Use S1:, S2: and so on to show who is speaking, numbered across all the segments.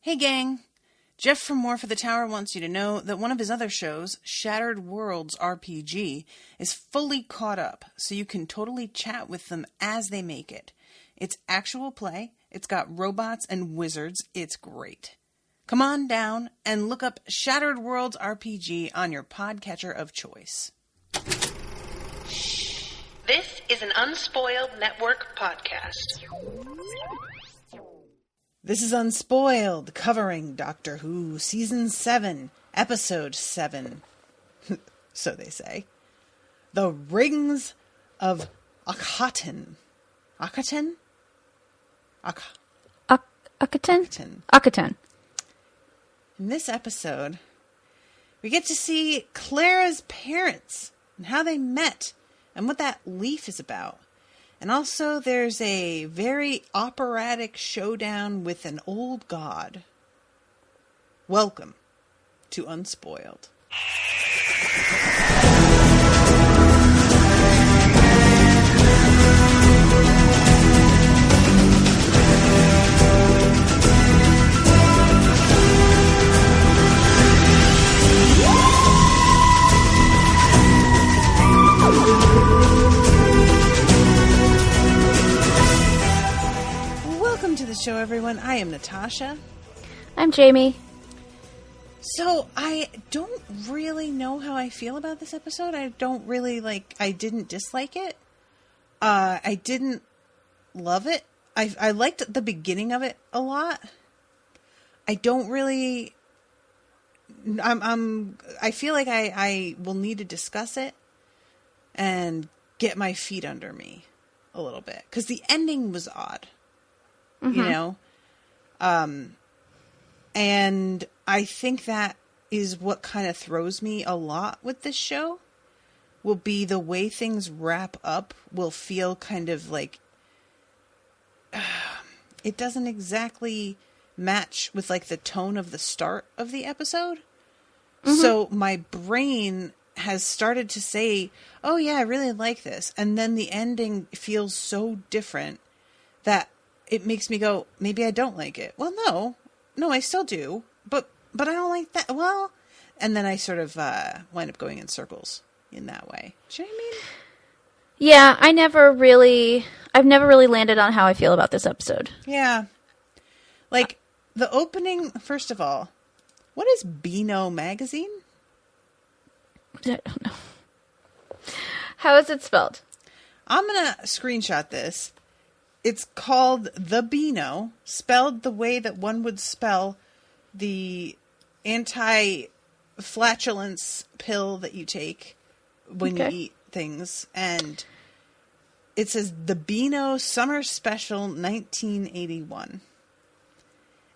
S1: Hey gang, Jeff from War for the Tower wants you to know that one of his other shows, Shattered Worlds RPG, is fully caught up, so you can totally chat with them as they make it. It's actual play, it's got robots and wizards, it's great. Come on down and look up Shattered Worlds RPG on your podcatcher of choice.
S2: This is an Unspoiled Network podcast.
S1: This is Unspoiled, covering Doctor Who, Season 7, Episode 7. So they say. The Rings of Akhaten. Akhaten?
S3: Akhaten? Akhaten.
S1: In this episode, we get to see Clara's parents and how they met and what that leaf is about. And also there's a very operatic showdown with an old god. Welcome to Unspoiled. Welcome to the show, everyone. I am Natasha.
S3: I'm Jamie.
S1: So, I don't really know how I feel about this episode. I didn't dislike it. I didn't love it. I liked the beginning of it a lot. I don't really... I feel like I will need to discuss it and get my feet under me a little bit. Because the ending was odd.
S3: Mm-hmm.
S1: You know? And I think that is what kind of throws me a lot with this show. Will be the way things wrap up will feel kind of like... it doesn't exactly match with like the tone of the start of the episode. Mm-hmm. So my brain has started to say, oh yeah, I really like this. And then the ending feels so different that it makes me go, maybe I don't like it. Well, no, I still do, but I don't like that. Well, and then I sort of wind up going in circles in that way. Do you know what I mean?
S3: Yeah, I've never really landed on how I feel about this episode.
S1: Yeah. Like, the opening, first of all, what is Beano Magazine?
S3: I don't know. How is it spelled?
S1: I'm going to screenshot this. It's called The Beano, spelled the way that one would spell the anti-flatulence pill that you take when you eat things. And it says The Beano Summer Special 1981.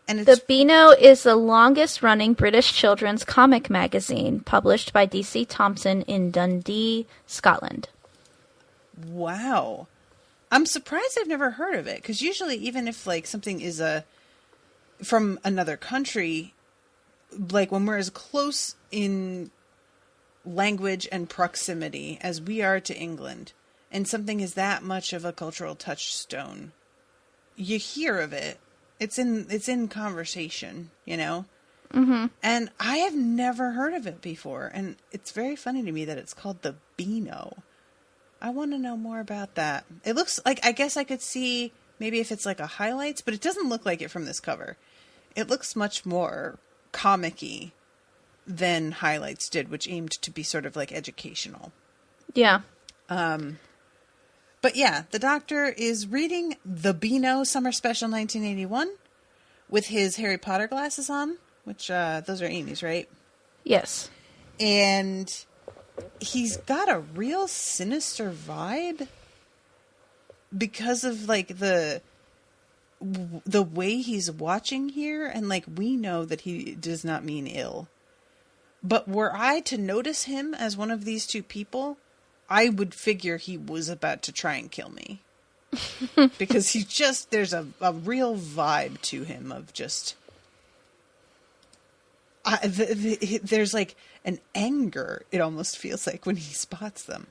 S1: And it's... The
S3: Beano is the longest-running British children's comic magazine published by D.C. Thomson in Dundee, Scotland.
S1: Wow. I'm surprised I've never heard of it, because usually even if like something is from another country, like when we're as close in language and proximity as we are to England, and something is that much of a cultural touchstone, you hear of it. It's in conversation, you know?
S3: Mm-hmm.
S1: And I have never heard of it before, and it's very funny to me that it's called the Beano. I want to know more about that. It looks like, I guess I could see maybe if it's like a highlights, but it doesn't look like it from this cover. It looks much more comic-y than highlights did, which aimed to be sort of like educational.
S3: Yeah.
S1: But yeah, the Doctor is reading The Beano Summer Special 1981 with his Harry Potter glasses on, which those are Amy's, right?
S3: Yes.
S1: And he's got a real sinister vibe because of like the way he's watching here, and like we know that he does not mean ill. But were I to notice him as one of these two people, I would figure he was about to try and kill me. Because there's a real vibe to him of just... there's like an anger, it almost feels like, when he spots them.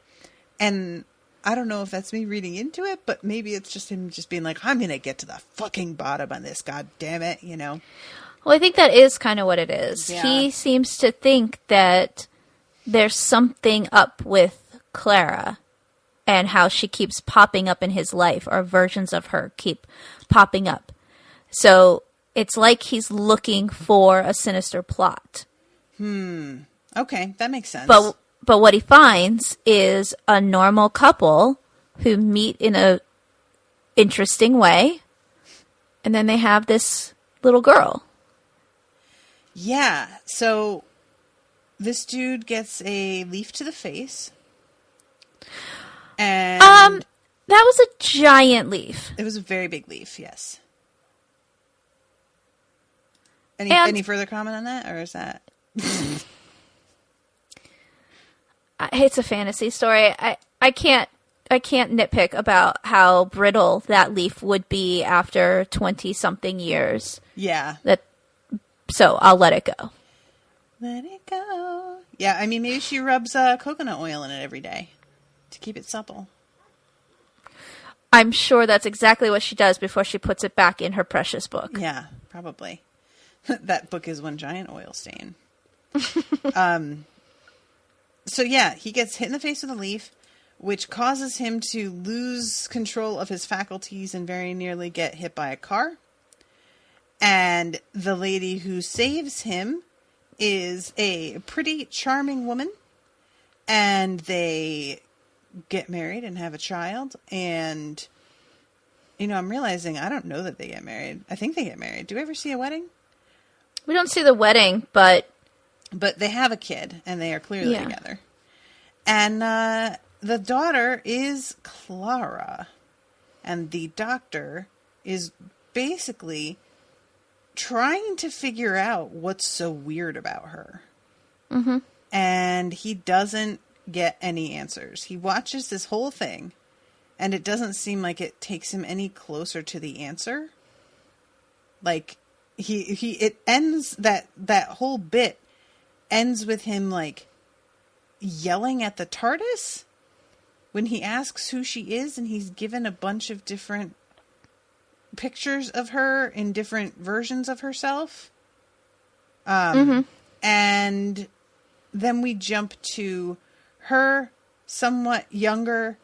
S1: And I don't know if that's me reading into it, but maybe it's just him just being like, I'm going to get to the fucking bottom of this, god damn it, you know?
S3: Well, I think that is kind of what it is.
S1: Yeah.
S3: He seems to think that there's something up with Clara and how she keeps popping up in his life, or versions of her keep popping up. So it's like he's looking for a sinister plot.
S1: Okay, that makes sense.
S3: But what he finds is a normal couple who meet in a interesting way, and then they have this little girl.
S1: Yeah, so this dude gets a leaf to the face. And
S3: That was a giant leaf.
S1: it was a very big leaf, yes. Any further comment on that, or is that...
S3: It's a fantasy story. I can't nitpick about how brittle that leaf would be after 20-something years.
S1: Yeah.
S3: So I'll let it go.
S1: Let it go. Yeah, I mean, maybe she rubs coconut oil in it every day to keep it supple.
S3: I'm sure that's exactly what she does before she puts it back in her precious book.
S1: Yeah, probably. That book is one giant oil stain. So yeah, he gets hit in the face with a leaf, which causes him to lose control of his faculties and very nearly get hit by a car. And the lady who saves him is a pretty charming woman. And they get married and have a child. And, I'm realizing I don't know that they get married. I think they get married. Do we ever see a wedding?
S3: We don't see the wedding, but
S1: they have a kid, and they are clearly
S3: Yeah.
S1: together. And the daughter is Clara. And the doctor is basically trying to figure out what's so weird about her.
S3: Mm-hmm.
S1: And he doesn't get any answers. He watches this whole thing, and it doesn't seem like it takes him any closer to the answer. Like, it ends, that whole bit ends with him, like, yelling at the TARDIS when he asks who she is, and he's given a bunch of different pictures of her in different versions of herself. And then we jump to her somewhat younger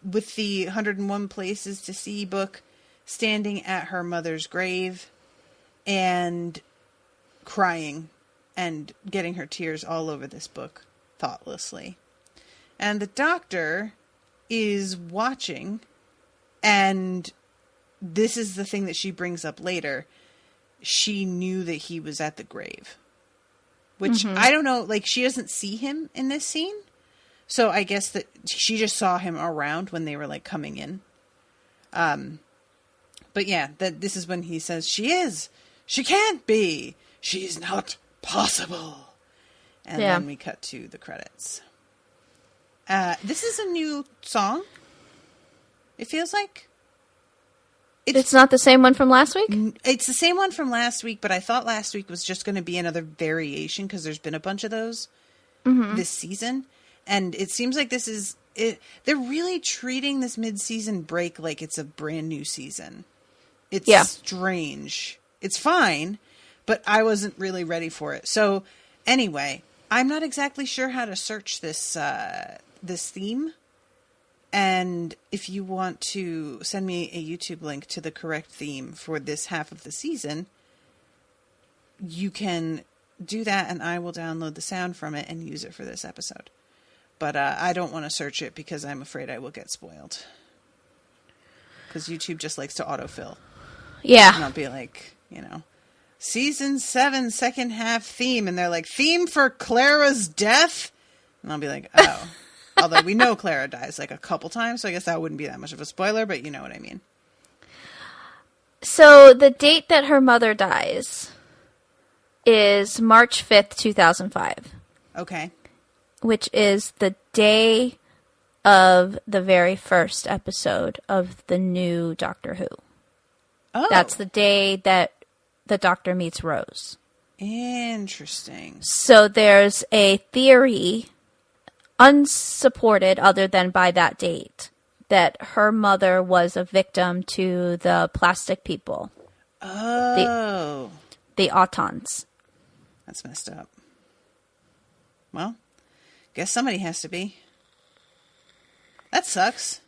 S1: with the 101 Places to See book, standing at her mother's grave and crying and getting her tears all over this book thoughtlessly. And the doctor is watching, and this is the thing that she brings up later. She knew that he was at the grave. Which, I don't know, like, she doesn't see him in this scene. So I guess that she just saw him around when they were, like, coming in. But yeah, this is when he says, she is! She can't be! She's not possible! And then we cut to the credits. This is a new song. It feels like.
S3: it's not the same one from last week?
S1: It's the same one from last week, but I thought last week was just going to be another variation because there's been a bunch of those this season. And it seems like this is it. They're really treating this mid-season break like it's a brand new season. It's strange. It's fine, but I wasn't really ready for it. So anyway, I'm not exactly sure how to search this this theme. And if you want to send me a YouTube link to the correct theme for this half of the season, you can do that, and I will download the sound from it and use it for this episode. But I don't want to search it because I'm afraid I will get spoiled. Because YouTube just likes to autofill.
S3: Yeah.
S1: And I'll be like, Season 7, second half theme. And they're like, theme for Clara's death? And I'll be like, oh. Although we know Clara dies like a couple times, so I guess that wouldn't be that much of a spoiler, but you know what I mean.
S3: So the date that her mother dies is March 5th, 2005.
S1: Okay.
S3: Which is the day of the very first episode of the new Doctor Who.
S1: Oh.
S3: That's the day that the Doctor meets Rose.
S1: Interesting.
S3: So there's a theory, unsupported other than by that date, that her mother was a victim to the plastic people.
S1: Oh.
S3: the Akhotens.
S1: That's messed up. Well, guess somebody has to be. That sucks.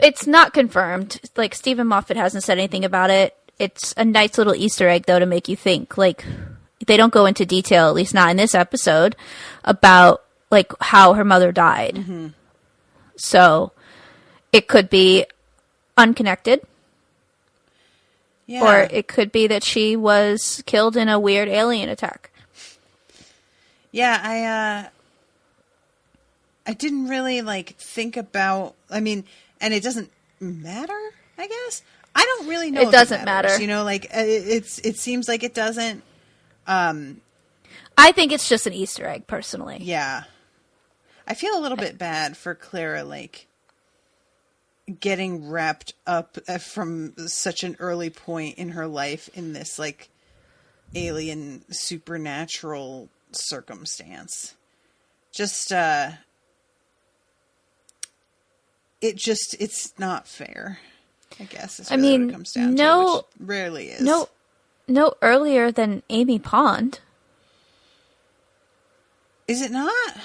S3: It's not confirmed. Like, Stephen Moffat hasn't said anything about it. It's a nice little Easter egg, though, to make you think. Like, they don't go into detail, at least not in this episode, about, like, how her mother died. Mm-hmm. So, it could be unconnected.
S1: Yeah.
S3: Or it could be that she was killed in a weird alien attack.
S1: Yeah, I didn't really, like, think about, I mean, and it doesn't matter, I guess. I don't really know.
S3: It doesn't matter.
S1: You know, like, it seems like it doesn't.
S3: I think it's just an Easter egg, personally.
S1: Yeah. I feel a little bit bad for Clara, like, getting wrapped up from such an early point in her life in this, like, alien supernatural circumstance. Just, it's not fair, I guess. Is really what it comes down to, which rarely is.
S3: No earlier than Amy Pond.
S1: Is it not?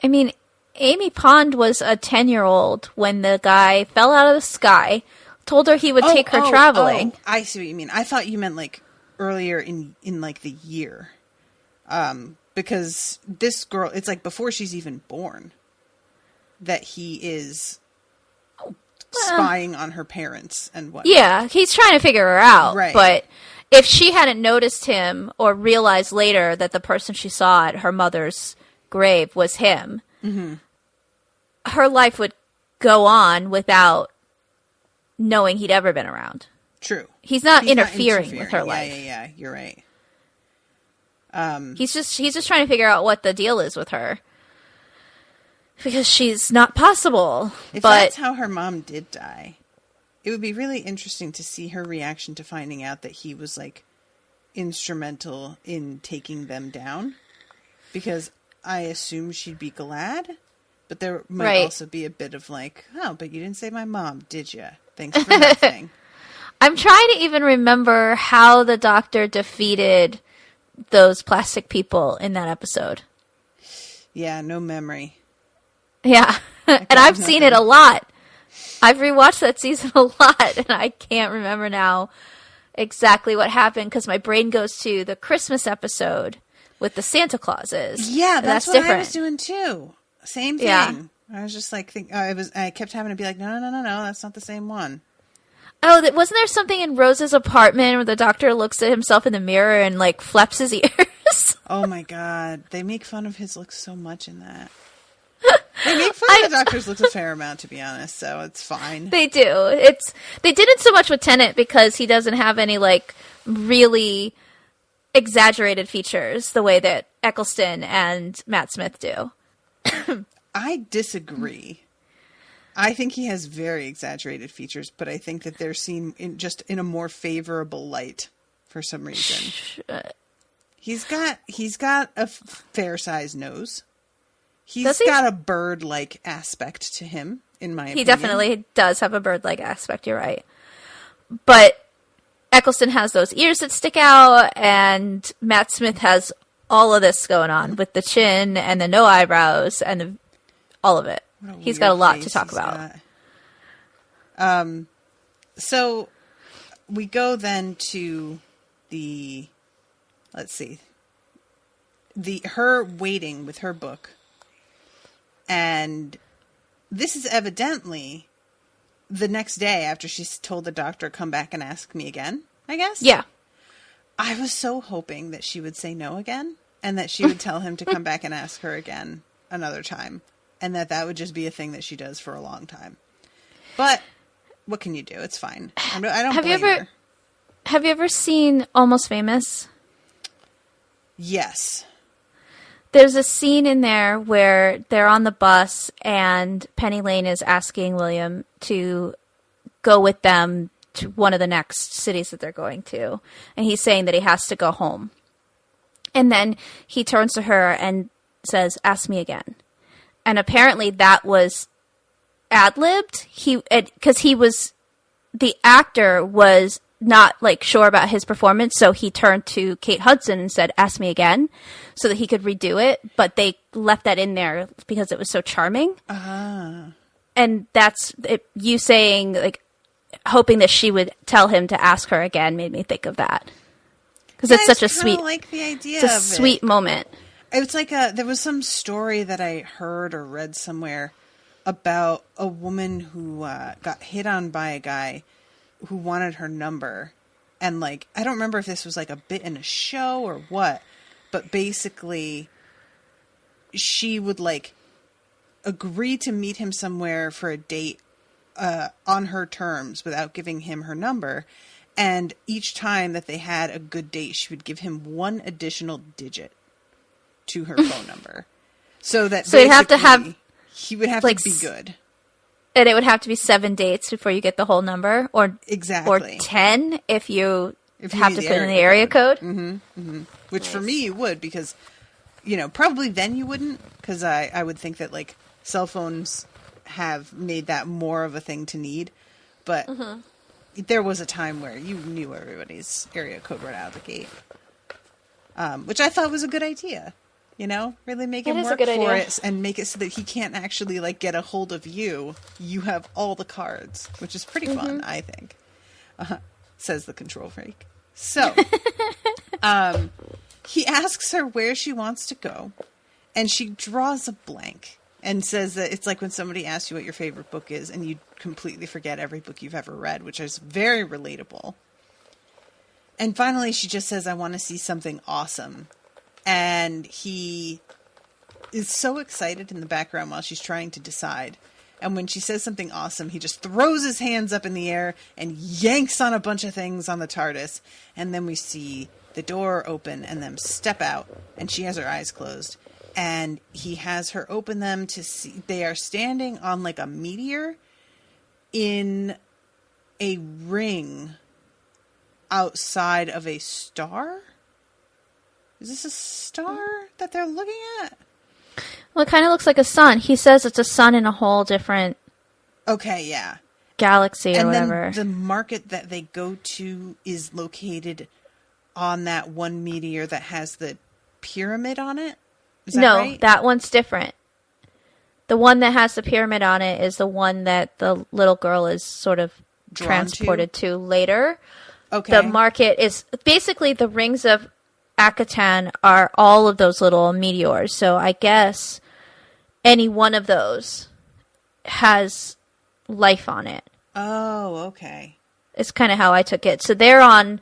S3: I mean, Amy Pond was a 10-year-old when the guy fell out of the sky, told her he would take her traveling.
S1: Oh, I see what you mean. I thought you meant, like, earlier in like, the year. Because this girl, it's, like, before she's even born that he is spying on her parents and whatnot.
S3: Yeah, he's trying to figure her out.
S1: Right.
S3: But if she hadn't noticed him or realized later that the person she saw at her mother's grave was him, mm-hmm. her life would go on without knowing he'd ever been around.
S1: True.
S3: He's not interfering with her life.
S1: Yeah, you're right.
S3: He's just trying to figure out what the deal is with her. Because she's not possible.
S1: If that's how her mom did die, it would be really interesting to see her reaction to finding out that he was, like, instrumental in taking them down. Because I assume she'd be glad, but there might also be a bit of, like, oh, but you didn't say my mom, did you? Thanks for nothing.
S3: I'm trying to even remember how the doctor defeated those plastic people in that episode.
S1: Yeah, no memory.
S3: Yeah, and I've seen it a lot. I've rewatched that season a lot, and I can't remember now exactly what happened because my brain goes to the Christmas episode with the Santa Clauses.
S1: Yeah, that's what different. I was doing too. Same thing. Yeah. I was just like, I kept having to be like, no, that's not the same one.
S3: Oh, wasn't there something in Rose's apartment where the doctor looks at himself in the mirror and, like, flaps his ears?
S1: Oh my god, they make fun of his looks so much in that. They make fun of the doctor's looks a fair amount, to be honest, so it's fine.
S3: They do. They didn't so much with Tennant because he doesn't have any, like, really exaggerated features the way that Eccleston and Matt Smith do.
S1: I disagree. I think he has very exaggerated features, but I think that they're seen in a more favorable light for some reason. He's got a fair-sized nose. He's got a bird-like aspect to him, in my opinion.
S3: He definitely does have a bird-like aspect, you're right. But Eccleston has those ears that stick out, and Matt Smith has all of this going on with the chin and the no eyebrows and all of it. He's got a lot to talk about.
S1: So we go then to her waiting with her book. And this is evidently the next day after she's told the doctor, come back and ask me again, I guess?
S3: Yeah.
S1: I was so hoping that she would say no again and that she would tell him to come back and ask her again another time. And that would just be a thing that she does for a long time. But what can you do? It's fine. I don't blame her.
S3: Have you ever seen Almost Famous?
S1: Yes.
S3: There's a scene in there where they're on the bus and Penny Lane is asking William to go with them to one of the next cities that they're going to. And he's saying that he has to go home. And then he turns to her and says, ask me again. And apparently that was ad-libbed. The actor was not like sure about his performance, so he turned to Kate Hudson and said, "Ask me again," so that he could redo it. But they left that in there because it was so charming. And that's it, you saying like hoping that she would tell him to ask her again made me think of that because it's such a sweet,
S1: like the idea.
S3: It's a sweet moment.
S1: It's like there was some story that I heard or read somewhere about a woman who got hit on by a guy who wanted her number. And like, I don't remember if this was like a bit in a show or what, but basically she would like agree to meet him somewhere for a date on her terms without giving him her number. And each time that they had a good date, she would give him one additional digit to her phone number. So that
S3: so you'd have to have
S1: he would have
S3: like,
S1: to be good.
S3: And it would have to be 7 dates before you get the whole number, or
S1: exactly,
S3: or 10 if you have to put in the area code.
S1: Which for me you would, because probably then you wouldn't, because I would think that like cell phones have made that more of a thing to need, but there was a time where you knew everybody's area code right out of the gate, which I thought was a good idea. Really make him work for it and make it so that he can't actually like get a hold of you. You have all the cards, which is pretty fun, I think, says the control freak. So he asks her where she wants to go, and she draws a blank and says that it's like when somebody asks you what your favorite book is and you completely forget every book you've ever read, which is very relatable. And finally she just says, "I want to see something awesome." And he is so excited in the background while she's trying to decide. And when she says something awesome, he just throws his hands up in the air and yanks on a bunch of things on the TARDIS. And then we see the door open and them step out, and she has her eyes closed. And he has her open them to see. They are standing on like a meteor in a ring outside of a star. Is this a star that they're looking at?
S3: Well, it kind of looks like a sun. He says it's a sun in a whole different galaxy or whatever.
S1: And then the market that they go to is located on that one meteor that has the pyramid on it. Is that right?
S3: That one's different. The one that has the pyramid on it is the one that the little girl is sort of transported to later. Okay. The market is basically the rings of Akhaten are all of those little meteors. So I guess any one of those has life on it.
S1: Oh, okay.
S3: It's kind of how I took it. So they're on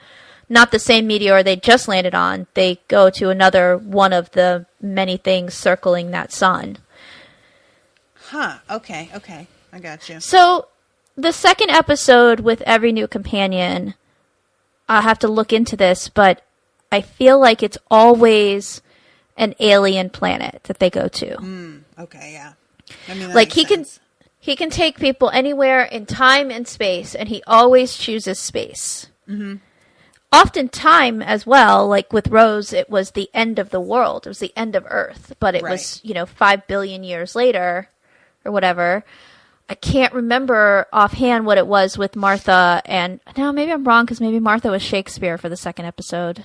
S3: not the same meteor they just landed on. They go to another one of the many things circling that sun.
S1: Huh. Okay. I got you.
S3: So the second episode with every new companion, I'll have to look into this, but I feel like it's always an alien planet that they go to.
S1: Okay, yeah. I mean,
S3: like he can take people anywhere in time and space, and he always chooses space. Often time as well, like with Rose, it was the end of the world. It was the end of Earth, but it was 5 billion years later or whatever. I can't remember offhand what it was with Martha, and no, maybe I'm wrong because maybe Martha was Shakespeare for the second episode.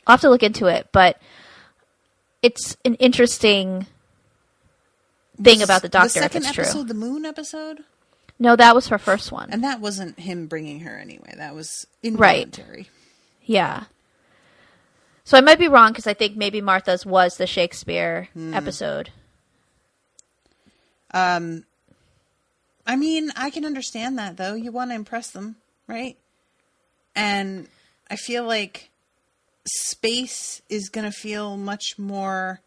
S3: I'll have to look into it, but it's an interesting thing about the Doctor.
S1: The second
S3: if it's true.
S1: episode, the moon episode?
S3: No, that was her first one.
S1: And that wasn't him bringing her anyway. That was involuntary.
S3: Right. Yeah. So I might be wrong because I think maybe Martha's was the Shakespeare episode.
S1: I mean, I can understand that, though. You want to impress them, right? And I feel like space is going to feel much more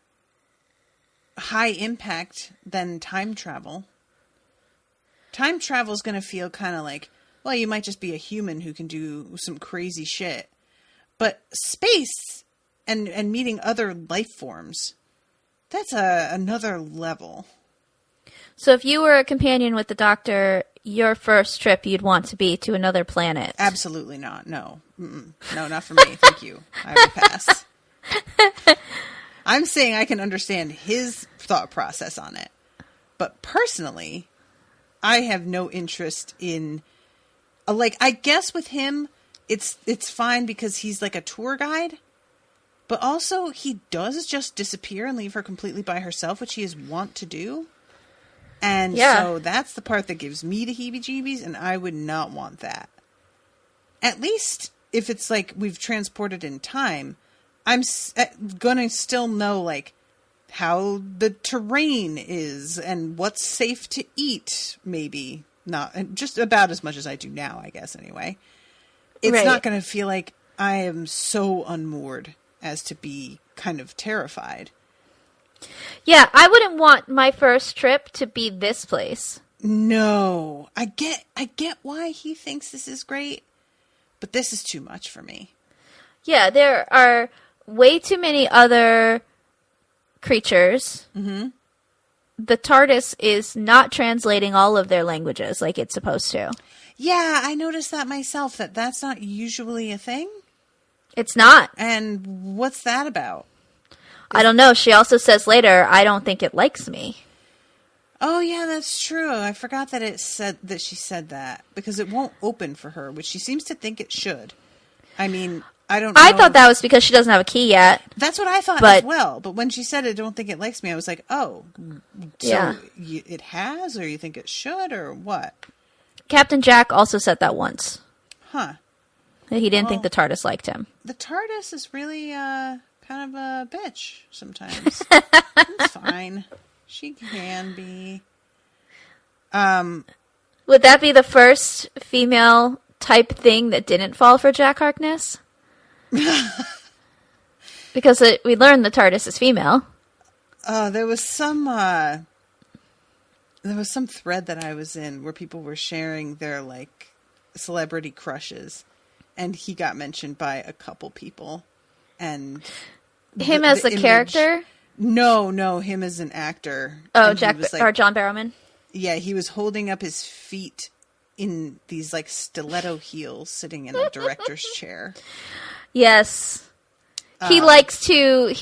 S1: high impact than time travel. Time travel is going to feel kind of like, well, you might just be a human who can do some crazy shit. But space and meeting other life forms, that's another level.
S3: So if you were a companion with the Doctor, your first trip you'd want to be to another planet.
S1: Absolutely not. No. No, not for me. Thank you. I would pass. I'm saying I can understand his thought process on it. But personally, I have no interest in Like, I guess with him, it's fine because he's like a tour guide. But also, he does just disappear and leave her completely by herself, which he is wont to do. And so that's the part that gives me the heebie-jeebies, and I would not want that. At least if it's like we've transported in time, I'm going to still know, like, how the terrain is and what's safe to eat, maybe. Not just about as much as I do now, I guess, anyway. It's not going to feel like I am so unmoored as to be kind of terrified.
S3: Yeah, I wouldn't want my first trip to be this place.
S1: No. I get why he thinks this is great, but this is too much for me.
S3: Yeah, there are way too many other creatures. Mm-hmm. The TARDIS is not translating all of their languages like it's supposed to.
S1: Yeah, I noticed that myself, that's not usually a thing.
S3: It's not.
S1: And what's that about?
S3: I don't know. She also says later, I don't think it likes me.
S1: Oh, yeah, that's true. I forgot that she said that, because it won't open for her, which she seems to think it should. I mean, I don't know.
S3: I thought that was because she doesn't have a key yet.
S1: That's what I thought as well. But when she said, I don't think it likes me, I was like, oh, so it has, or you think it should, or what?
S3: Captain Jack also said that once.
S1: Huh.
S3: That he didn't think the TARDIS liked him.
S1: The TARDIS is really kind of a bitch sometimes. It's fine. She can be.
S3: Would that be the first female type thing that didn't fall for Jack Harkness? Because we learned the TARDIS is female.
S1: There was some thread that I was in where people were sharing their like celebrity crushes, and he got mentioned by a couple people. And
S3: him as the character?
S1: No, him as an actor.
S3: Oh, Jack or John Barrowman.
S1: Yeah, he was holding up his feet in these like stiletto heels, sitting in a director's chair.
S3: Yes. He likes to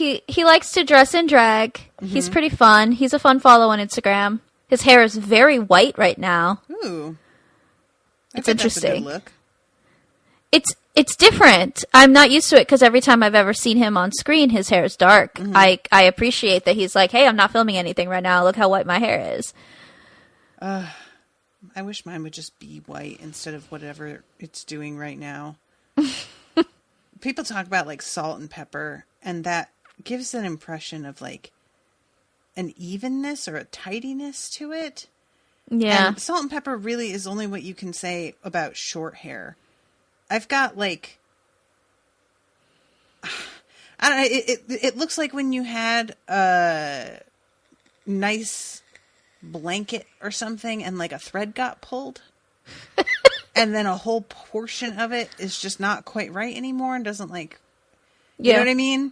S3: dress in drag. Mm-hmm. He's pretty fun. He's a fun follow on Instagram. His hair is very white right now.
S1: Ooh.
S3: It's interesting.
S1: That's a good look.
S3: It's different. I'm not used to it because every time I've ever seen him on screen, his hair is dark. Mm-hmm. I appreciate that he's like, hey, I'm not filming anything right now. Look how white my hair is.
S1: I wish mine would just be white instead of whatever it's doing right now. People talk about like salt and pepper, and that gives an impression of like an evenness or a tidiness to it.
S3: Yeah.
S1: And salt and pepper really is only what you can say about short hair. I've got like, I don't know, it looks like when you had a nice blanket or something and like a thread got pulled. And then a whole portion of it is just not quite right anymore and doesn't like, you know what I mean?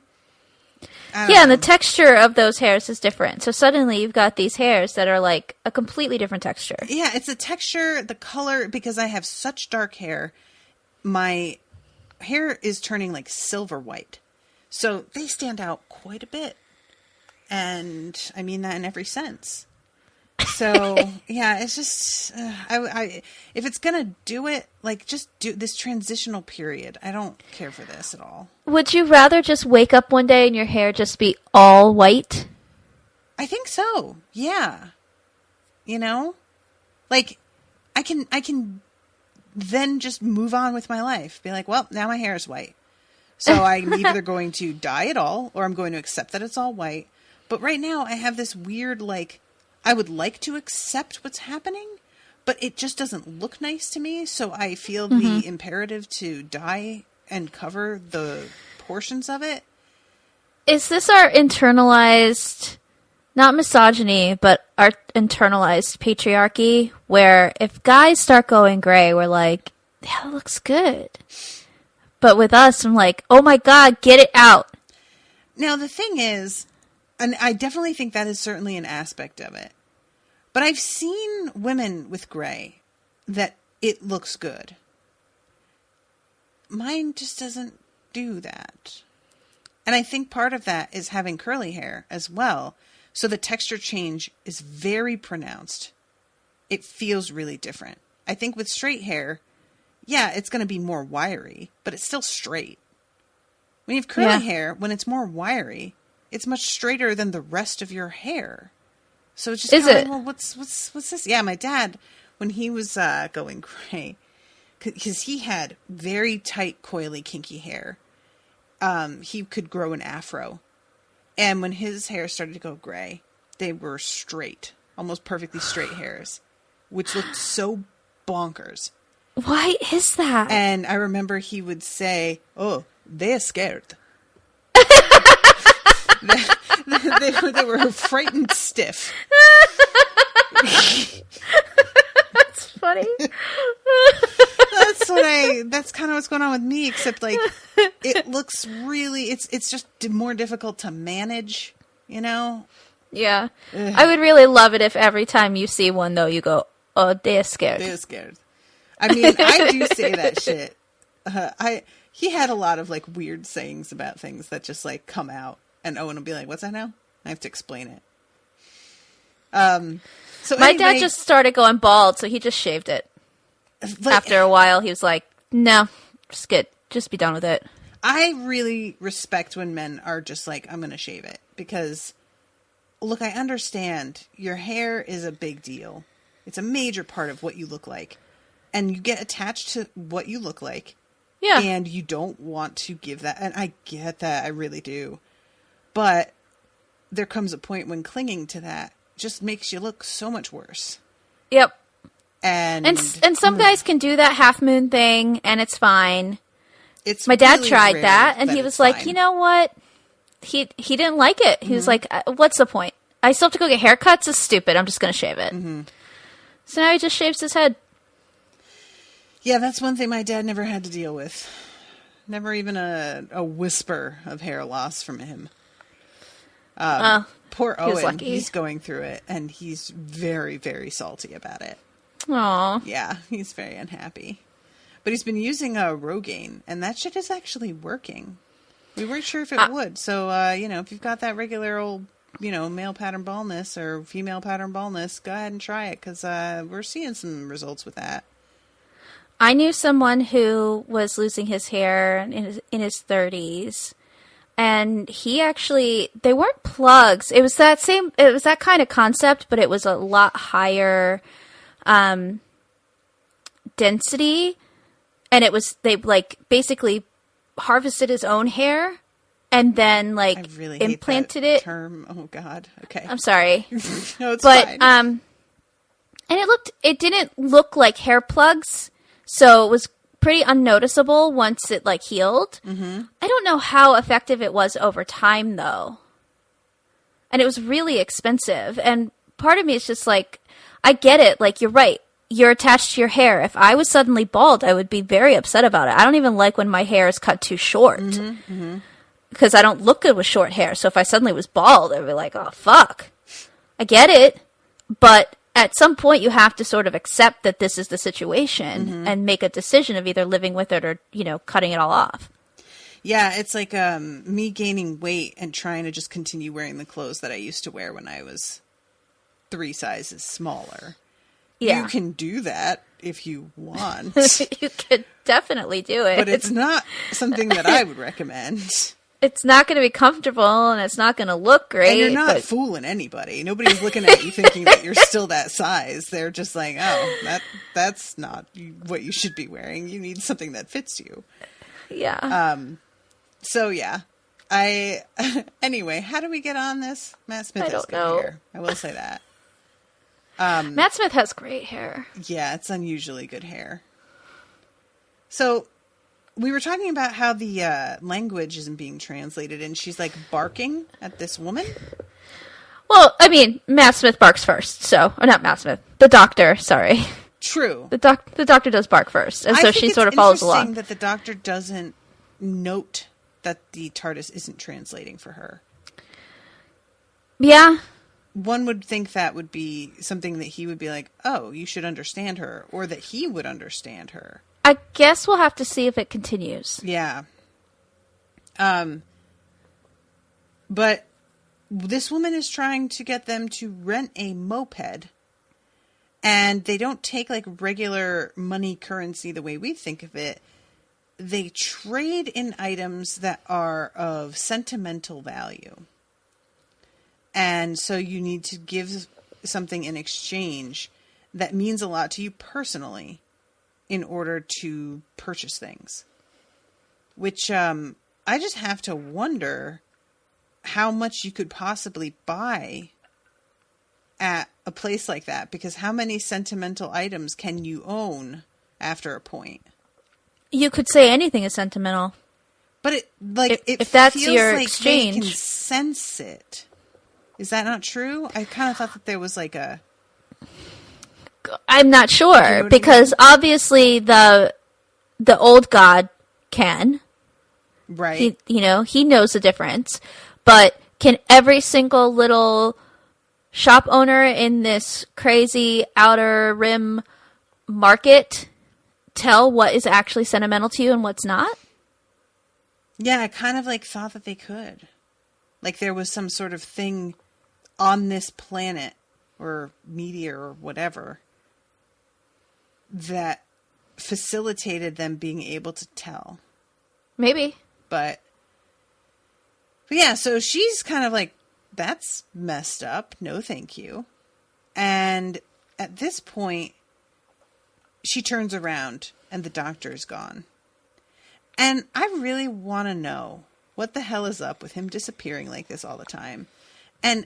S3: And the texture of those hairs is different. So suddenly you've got these hairs that are like a completely different texture.
S1: Yeah, it's the texture, the color, because I have such dark hair. My hair is turning like silver white. So they stand out quite a bit. And I mean that in every sense. So, yeah, it's just, I if it's going to do it, like, just do this transitional period. I don't care for this at all.
S3: Would you rather just wake up one day and your hair just be all white?
S1: I think so. Yeah. You know? Like, I can then just move on with my life. Be like, well, now my hair is white. So I'm either going to dye it all, or I'm going to accept that it's all white. But right now, I have this weird, like, I would like to accept what's happening, but it just doesn't look nice to me. So I feel the imperative to dye and cover the portions of it.
S3: Is this our internalized, not misogyny, but our internalized patriarchy, where if guys start going gray, we're like, yeah, that looks good. But with us, I'm like, oh my God, get it out.
S1: Now, the thing is, and I definitely think that is certainly an aspect of it. But I've seen women with gray that it looks good. Mine just doesn't do that. And I think part of that is having curly hair as well. So the texture change is very pronounced. It feels really different. I think with straight hair, yeah, it's going to be more wiry, but it's still straight. When you have curly hair, when it's more wiry, it's much straighter than the rest of your hair. So it's just
S3: Is it?
S1: like, well, what's this? Yeah, my dad, when he was going gray, because he had very tight, coily, kinky hair, he could grow an afro. And when his hair started to go gray, they were straight, almost perfectly straight hairs, which looked so bonkers.
S3: Why is that?
S1: And I remember he would say, "Oh, they're scared." they were frightened stiff.
S3: That's funny.
S1: That's kind of what's going on with me, except like it looks really, it's just more difficult to manage, you know?
S3: Yeah. Ugh. I would really love it if every time you see one, though, you go, "Oh, they're scared."
S1: They're scared. I mean, I do say that shit. He had a lot of like weird sayings about things that just like come out, and Owen will be like, "What's that now?" I have to explain it. So
S3: my
S1: anyway,
S3: dad just started going bald, so he just shaved it. After a while, he was like, "No, just good. Just be done with it."
S1: I really respect when men are just like, "I'm going to shave it," because look, I understand your hair is a big deal. It's a major part of what you look like. And you get attached to what you look like.
S3: Yeah.
S1: And you don't want to give that. And I get that. I really do. But there comes a point when clinging to that just makes you look so much worse.
S3: Yep.
S1: And
S3: some guys can do that half moon thing, and it's fine.
S1: It's
S3: my dad
S1: really
S3: tried
S1: rare
S3: that, and he was like,
S1: fine.
S3: "You know what?" He didn't like it. He was like, "What's the point? I still have to go get haircuts. It's stupid. I'm just going to shave it." Mm-hmm. So now he just shaves his head.
S1: Yeah, that's one thing my dad never had to deal with. Never even a whisper of hair loss from him. Poor Owen, he's going through it, and he's very, very salty about it.
S3: Aww.
S1: Yeah, he's very unhappy. But he's been using Rogaine, and that shit is actually working. We weren't sure if it would, so, if you've got that regular old, male pattern baldness or female pattern baldness, go ahead and try it, because we're seeing some results with that.
S3: I knew someone who was losing his hair in his 30s, and they weren't plugs. It was that kind of concept, but it was a lot higher density, and they basically harvested his own hair and then
S1: I really
S3: implanted
S1: hate that
S3: it.
S1: Term. Oh God. Okay.
S3: I'm sorry.
S1: No, it's fine.
S3: And it didn't look like hair plugs. So it was pretty unnoticeable once it healed. Mm-hmm. I don't know how effective it was over time though. And it was really expensive. And part of me is just I get it. You're right. You're attached to your hair. If I was suddenly bald, I would be very upset about it. I don't even like when my hair is cut too short. Mm-hmm, mm-hmm. Because I don't look good with short hair. So if I suddenly was bald, I'd be like, oh, fuck. I get it. But at some point, you have to sort of accept that this is the situation and make a decision of either living with it or, cutting it all off.
S1: Yeah, it's like me gaining weight and trying to just continue wearing the clothes that I used to wear when I was 3 sizes smaller. Yeah. You can do that if you want.
S3: You could definitely do it.
S1: But it's not something that I would recommend.
S3: It's not going to be comfortable, and it's not going to look great.
S1: And you're not fooling anybody. Nobody's looking at you thinking that you're still that size. They're just like, oh, that's not what you should be wearing. You need something that fits you.
S3: Yeah.
S1: So, yeah. Anyway, how do we get on this? Matt Smith has good hair. I will say that.
S3: Matt Smith has great hair.
S1: Yeah, it's unusually good hair. So, we were talking about how the language isn't being translated, and she's barking at this woman.
S3: Well, I mean, Matt Smith barks first, so or not Matt Smith, the doctor. Sorry.
S1: True.
S3: The doctor does bark first, and so she sort of follows along. I think
S1: it's interesting that the doctor doesn't note that the TARDIS isn't translating for her.
S3: Yeah.
S1: One would think that would be something that he would be like, oh, you should understand her, or that he would understand her.
S3: I guess we'll have to see if it continues.
S1: Yeah. But this woman is trying to get them to rent a moped And they don't take like regular money currency the way we think of it. They trade in items that are of sentimental value. And so you need to give something in exchange that means a lot to you personally in order to purchase things. Which I just have to wonder how much you could possibly buy at a place like that, because how many sentimental items can you own after a point?
S3: You could say anything is sentimental.
S1: But if
S3: that's
S1: feels
S3: your
S1: like
S3: exchange,
S1: they can sense it. Is that not true? I kind of thought that there was like a...
S3: I'm not sure,
S1: you know
S3: because obviously the old god can.
S1: Right.
S3: He knows the difference. But can every single little shop owner in this crazy outer rim market tell what is actually sentimental to you and what's not?
S1: Yeah, I kind of like thought that they could. Like there was some sort of thing on this planet or meteor or whatever that facilitated them being able to tell.
S3: Maybe.
S1: But yeah, so she's kind of like, that's messed up. No, thank you. And at this point, she turns around and the doctor is gone. And I really want to know what the hell is up with him disappearing like this all the time. And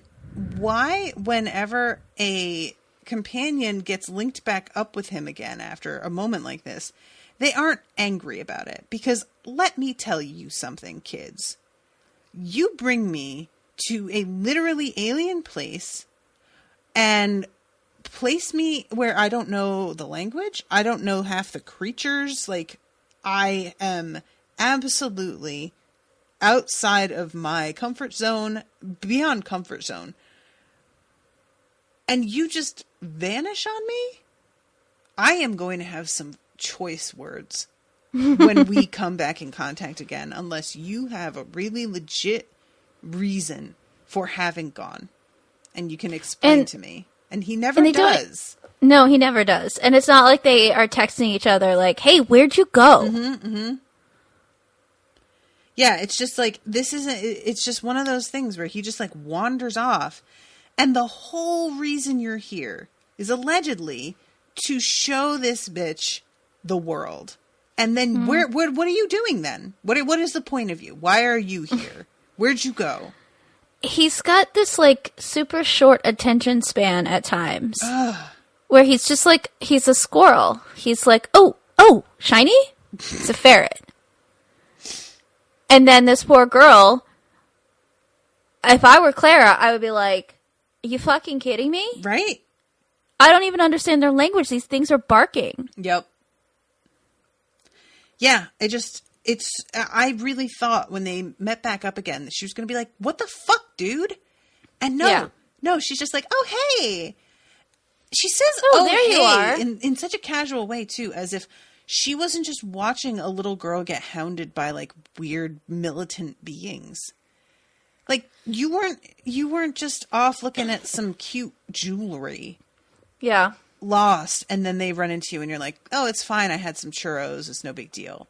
S1: why, whenever a companion gets linked back up with him again after a moment like this, they aren't angry about it. Because let me tell you something, kids. You bring me to a literally alien place and place me where I don't know the language. I don't know half the creatures. Like, I am absolutely outside of my comfort zone, beyond comfort zone. And you just vanish on me? I am going to have some choice words when we come back in contact again, unless you have a really legit reason for having gone. And you can explain to me. And he never does.
S3: No, he never does. And it's not like they are texting each other like, hey, where'd you go?
S1: Yeah, it's just like, it's just one of those things where he just like wanders off. And the whole reason you're here is allegedly to show this bitch the world. And then what are you doing then? What is the point of you? Why are you here? Where'd you go?
S3: He's got this like super short attention span at times. Where he's just like, he's a squirrel. He's like, oh, shiny? It's a ferret. And then this poor girl, if I were Clara, I would be like, are you fucking kidding me?
S1: Right?
S3: I don't even understand their language. These things are barking.
S1: Yep. Yeah, I really thought when they met back up again that she was going to be like, what the fuck, dude? And no, she's just like, oh, hey. She says, oh there hey, you are. In such a casual way, too, as if she wasn't just watching a little girl get hounded by, like, weird militant beings. Like, you weren't just off looking at some cute jewelry.
S3: Yeah.
S1: Lost, and then they run into you, and you're like, oh, it's fine, I had some churros, it's no big deal.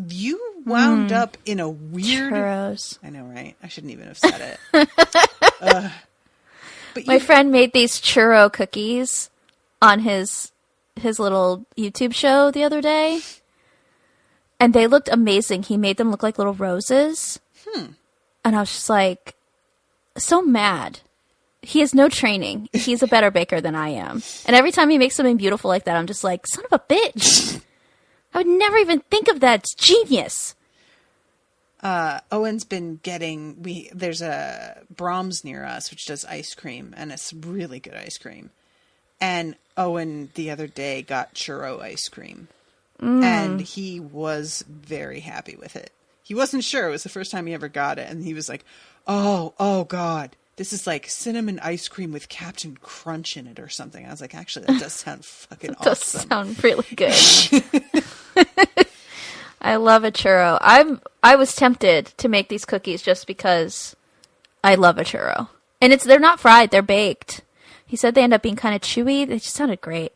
S1: You wound up in a weird...
S3: Churros.
S1: I know, right? I shouldn't even have said it. But
S3: my friend made these churro cookies on his little YouTube show the other day. And they looked amazing. He made them look like little roses. And I was just like, so mad. He has no training. He's a better baker than I am. And every time he makes something beautiful like that, I'm just like, son of a bitch. I would never even think of that. It's genius.
S1: Owen's been getting, there's a Brahms near us, which does ice cream, and it's really good ice cream. And Owen the other day got churro ice cream, and he was very happy with it. He wasn't sure. It was the first time he ever got it. And he was like, oh God, this is like cinnamon ice cream with Captain Crunch in it or something. I was like, actually, that does sound fucking awesome.
S3: Does sound really good. I love a churro. I was tempted to make these cookies just because I love a churro. And they're not fried, they're baked. He said they end up being kind of chewy. They just sounded great.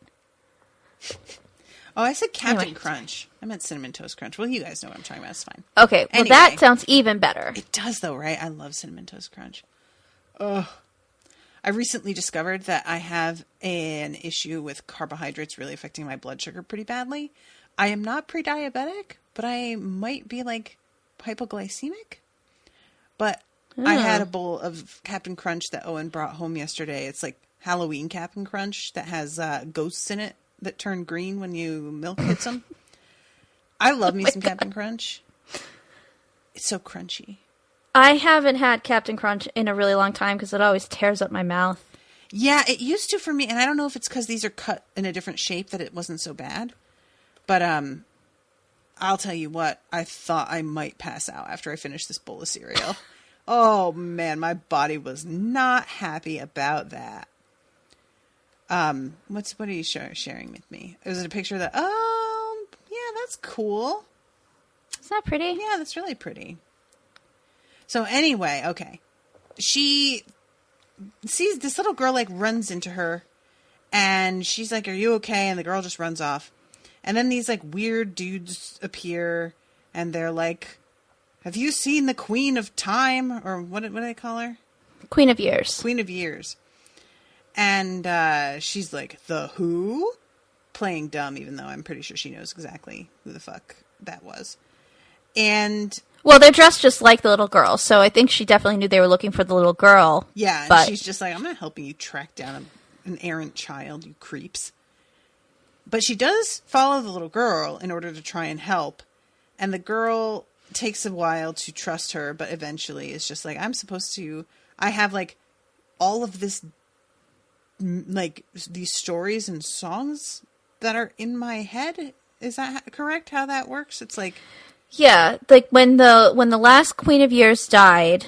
S1: Oh, I said Captain
S3: Anyway.
S1: Crunch. I meant Cinnamon Toast Crunch. Well, you guys know what I'm talking about. It's fine.
S3: Okay, well,
S1: Anyway.
S3: that sounds even better.
S1: It does, though, right? I love Cinnamon Toast Crunch. Ugh. I recently discovered that I have an issue with carbohydrates really affecting my blood sugar pretty badly. I am not pre-diabetic, but I might be, like, hypoglycemic. But I had a bowl of Captain Crunch that Owen brought home yesterday. It's like Halloween Captain Crunch that has ghosts in it that turn green when milk hits them. I love me some Captain Crunch. It's so crunchy.
S3: I haven't had Captain Crunch in a really long time because it always tears up my mouth.
S1: Yeah, it used to for me, and I don't know if it's because these are cut in a different shape that it wasn't so bad. But I'll tell you what, I thought I might pass out after I finished this bowl of cereal. Oh man, my body was not happy about that. What are you sharing with me? Is it a picture that? Oh, yeah, that's cool.
S3: Is that pretty?
S1: Yeah, that's really pretty. So anyway, okay. She sees this little girl, like, runs into her, and she's like, "Are you okay?" And the girl just runs off. And then these, like, weird dudes appear, and they're like, "Have you seen the Queen of Time?" Or what do they call her?
S3: Queen of Years.
S1: Queen of Years. And she's like, "The who?" Playing dumb, even though I'm pretty sure she knows exactly who the fuck that was. And
S3: Well, they're dressed just like the little girl, so I think she definitely knew they were looking for the little girl.
S1: yeah, and
S3: but
S1: she's just like, "I'm not helping you track down an errant child, you creeps." But she does follow the little girl in order to try and help. And the girl takes a while to trust her, but eventually is just like, I have, like, all of this, like, these stories and songs that are in my head. Is that correct, how that works? It's like,
S3: yeah, like when the last Queen of Years died,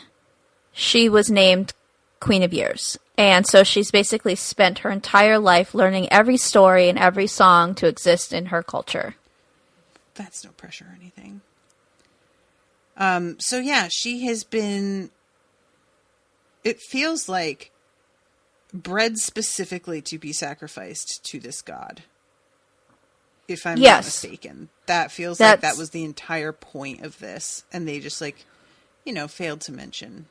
S3: she was named Queen of Years. And so she's basically spent her entire life learning every story and every song to exist in her culture.
S1: that's no pressure or anything. So yeah, she has been, it feels like, bred specifically to be sacrificed to this god. If I'm not mistaken. That feels like that was the entire point of this. And they just, like, failed to mention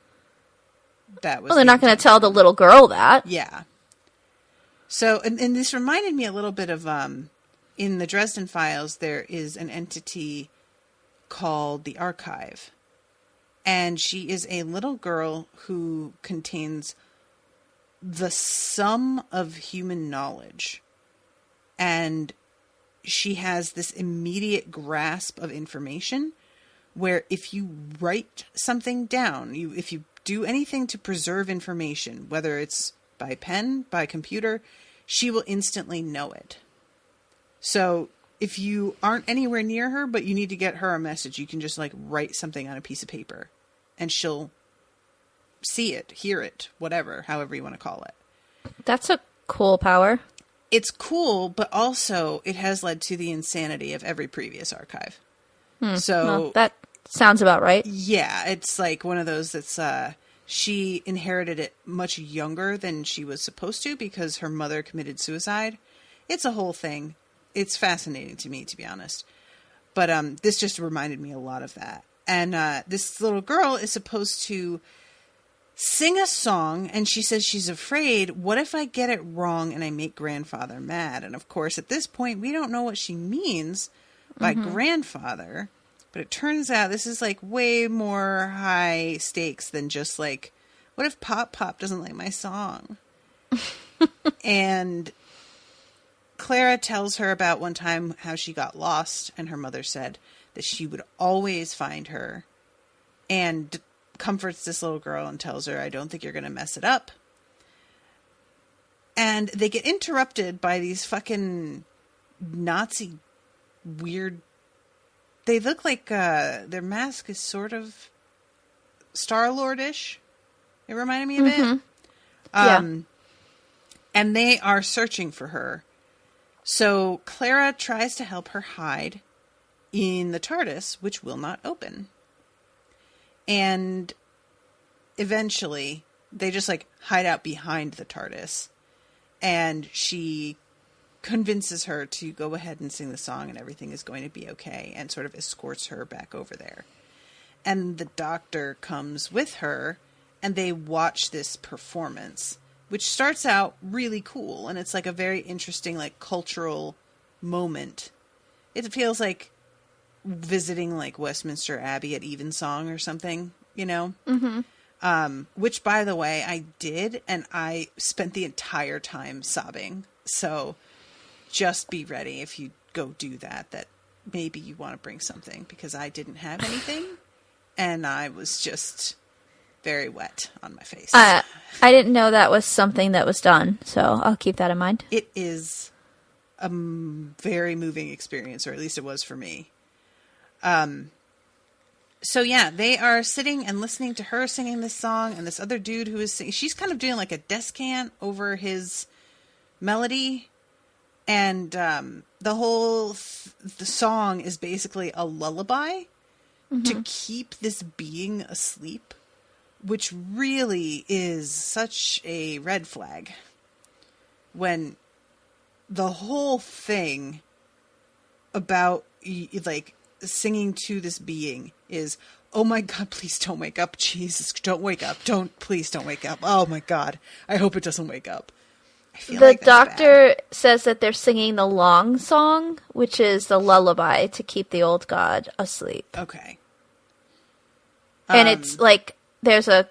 S1: that was.
S3: Well, they're not going to tell the little girl that.
S1: Yeah. So, and this reminded me a little bit of, in the Dresden Files, there is an entity called the Archive. And she is a little girl who contains the sum of human knowledge. And she has this immediate grasp of information where if you write something down, if you do anything to preserve information, whether it's by pen, by computer, she will instantly know it. So if you aren't anywhere near her, but you need to get her a message, you can just, like, write something on a piece of paper and she'll see it, hear it, whatever, however you want to call it.
S3: That's a cool power.
S1: It's cool, but also it has led to the insanity of every previous archive. So
S3: Well, that sounds about right.
S1: yeah, it's like one of those that's, she inherited it much younger than she was supposed to because her mother committed suicide. It's a whole thing. It's fascinating to me, to be honest. But this just reminded me a lot of that. And this little girl is supposed to sing a song, and she says she's afraid, what if I get it wrong and I make grandfather mad? And of course, at this point, we don't know what she means by grandfather, but it turns out this is, like, way more high stakes than just, like, what if Pop doesn't like my song? And Clara tells her about one time how she got lost, and her mother said that she would always find her, and comforts this little girl and tells her, I don't think you're going to mess it up. And they get interrupted by these fucking Nazi weird... They look like their mask is sort of Star-Lord-ish. It reminded me a bit.
S3: Yeah.
S1: And they are searching for her. So Clara tries to help her hide in the TARDIS, which will not open. And eventually, they just, like, hide out behind the TARDIS. and she convinces her to go ahead and sing the song and everything is going to be okay, and sort of escorts her back over there. And the doctor comes with her, and they watch this performance, which starts out really cool. And it's like a very interesting, like, cultural moment. It feels like visiting, like, Westminster Abbey at Evensong or something, you know? Mm-hmm. Which, by the way, I did, and I spent the entire time sobbing. So just be ready if you go do that maybe you want to bring something, because I didn't have anything. And I was just very wet on my face.
S3: I didn't know that was something that was done, so I'll keep that in mind.
S1: It is a very moving experience, or at least it was for me. So yeah, they are sitting and listening to her singing this song, and this other dude who is singing, she's kind of doing like a descant over his melody. And the whole the song is basically a lullaby to keep this being asleep, which really is such a red flag when the whole thing about, like, singing to this being is, oh my God, please don't wake up. Jesus, don't wake up. Please don't wake up. Oh my God. I hope it doesn't wake up. I feel
S3: the
S1: like that's
S3: doctor
S1: bad.
S3: says that they're singing the long song, which is the lullaby to keep the old god asleep.
S1: Okay.
S3: And it's like, there's a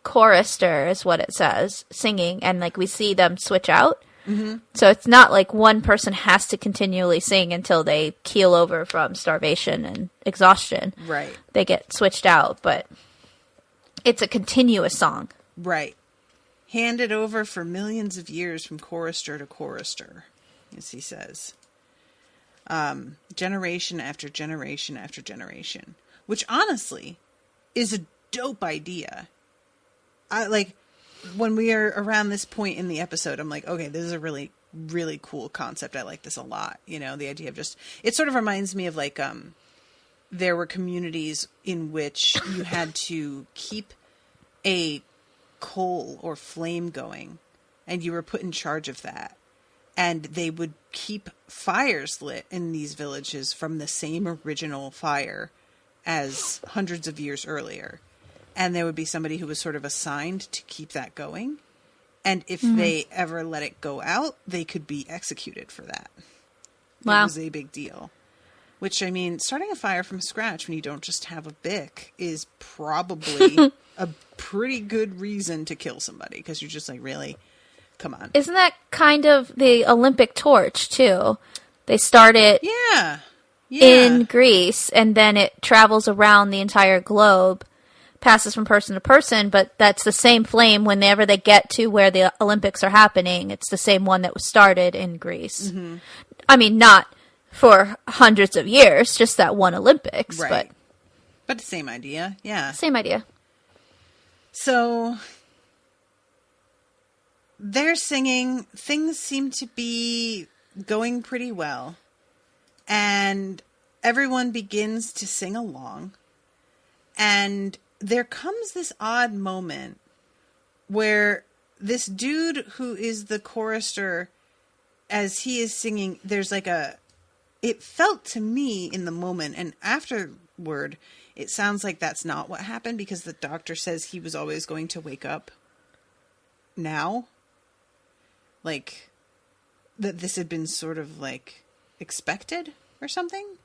S3: chorister is what it says, singing, and like we see them switch out. Mm-hmm. So it's not like one person has to continually sing until they keel over from starvation and exhaustion.
S1: Right.
S3: They get switched out, but it's a continuous song.
S1: Right. Handed over for millions of years from chorister to chorister, as he says. Generation after generation after generation. Which, honestly, is a dope idea. When we are around this point in the episode, I'm like, okay, this is a really, really cool concept. I like this a lot. You know, the idea of just, it sort of reminds me of like, there were communities in which you had to keep a coal or flame going, and you were put in charge of that. And they would keep fires lit in these villages from the same original fire as hundreds of years earlier. And there would be somebody who was sort of assigned to keep that going. And if they ever let it go out, they could be executed for that.
S3: Wow.
S1: It was a big deal. Which, I mean, starting a fire from scratch when you don't just have a Bic is probably a pretty good reason to kill somebody. Because you're just like, really? Come on.
S3: Isn't that kind of the Olympic torch, too? They start it in Greece, and then it travels around the entire globe, passes from person to person, but that's the same flame whenever they get to where the Olympics are happening. It's the same one that was started in Greece. Mm-hmm. I mean, not for hundreds of years, just that one Olympics.
S1: Right. But the same idea, yeah.
S3: Same idea.
S1: So they're singing. Things seem to be going pretty well. And everyone begins to sing along. And there comes this odd moment where this dude who is the chorister, as he is singing, there's like it felt to me in the moment, and afterward, it sounds like that's not what happened, because the doctor says he was always going to wake up now. Like, that this had been sort of like expected or something.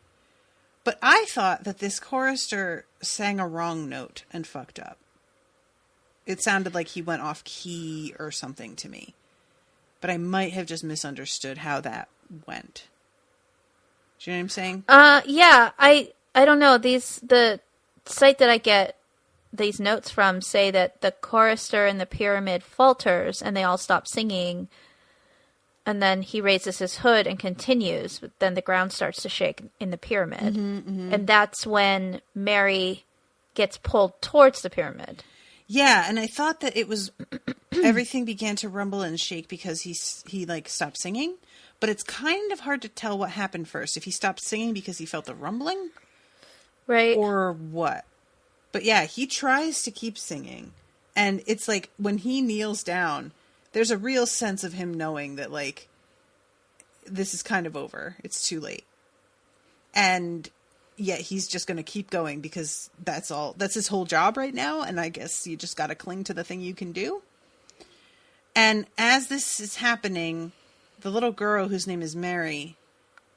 S1: But I thought that this chorister sang a wrong note and fucked up. It sounded like he went off key or something to me. But I might have just misunderstood how that went. Do you know what I'm saying?
S3: Yeah, I don't know. The site that I get these notes from say that the chorister in the pyramid falters and they all stop singing. And then he raises his hood and continues, but then the ground starts to shake in the pyramid. Mm-hmm, mm-hmm. And that's when Mary gets pulled towards the pyramid.
S1: Yeah, and I thought that it was everything began to rumble and shake because he like stopped singing, but it's kind of hard to tell what happened first. If he stopped singing because he felt the rumbling,
S3: right,
S1: or what. But yeah, he tries to keep singing, and it's like when he kneels down, there's a real sense of him knowing that, like, this is kind of over. It's too late. And yet he's just going to keep going because that's his whole job right now. And I guess you just got to cling to the thing you can do. And as this is happening, the little girl whose name is Mary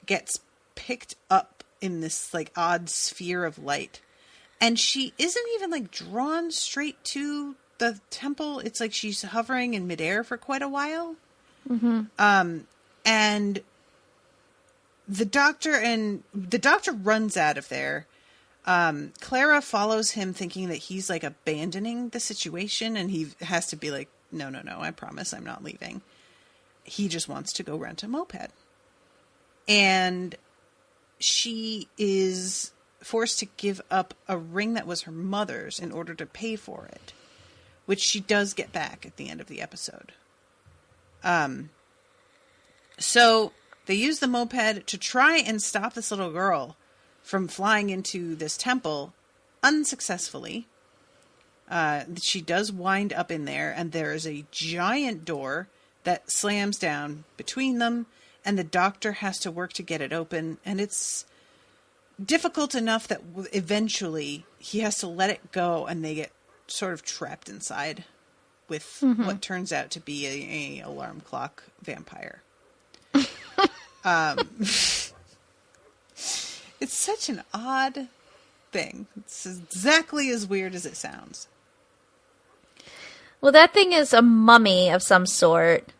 S1: gets picked up in this, like, odd sphere of light. And she isn't even, like, drawn straight to the temple. It's like she's hovering in midair for quite a while. Mm-hmm. And the doctor runs out of there. Clara follows him thinking that he's, like, abandoning the situation, and he has to be like, no, I promise I'm not leaving. He just wants to go rent a moped. And she is forced to give up a ring that was her mother's in order to pay for it, which she does get back at the end of the episode. So they use the moped to try and stop this little girl from flying into this temple unsuccessfully. She does wind up in there, and there is a giant door that slams down between them, and the doctor has to work to get it open, and it's difficult enough that eventually he has to let it go, and they get sort of trapped inside with what turns out to be a alarm clock vampire. It's such an odd thing. It's exactly as weird as it sounds.
S3: Well, that thing is a mummy of some sort.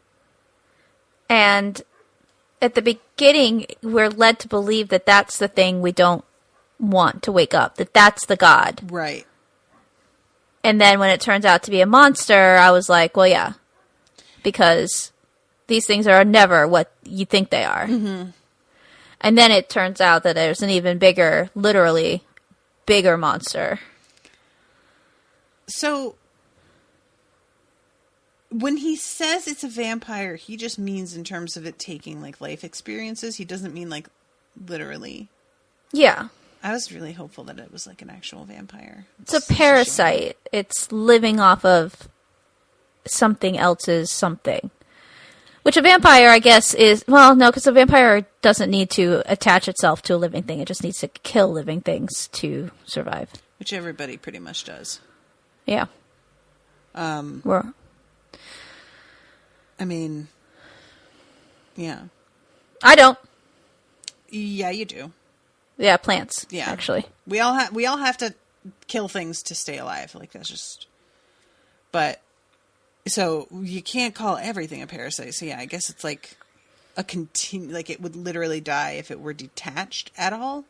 S3: And at the beginning, we're led to believe that that's the thing we don't want to wake up, that that's the god.
S1: Right.
S3: And then when it turns out to be a monster, I was like, well, yeah, because these things are never what you think they are. Mm-hmm. And then it turns out that there's an even bigger, literally bigger monster.
S1: So when he says it's a vampire, he just means in terms of it taking, like, life experiences. He doesn't mean, like, literally.
S3: Yeah.
S1: I was really hopeful that it was, like, an actual vampire.
S3: It's a parasite. It's living off of something else's something. Which a vampire, I guess, is... Well, no, because a vampire doesn't need to attach itself to a living thing. It just needs to kill living things to survive.
S1: Which everybody pretty much does.
S3: Yeah.
S1: I mean... Yeah.
S3: I don't.
S1: Yeah, you do.
S3: Yeah, plants.
S1: Yeah,
S3: actually,
S1: we all have to kill things to stay alive. Like, that's just. But so you can't call everything a parasite. So yeah, I guess it's like a like it would literally die if it were detached at all.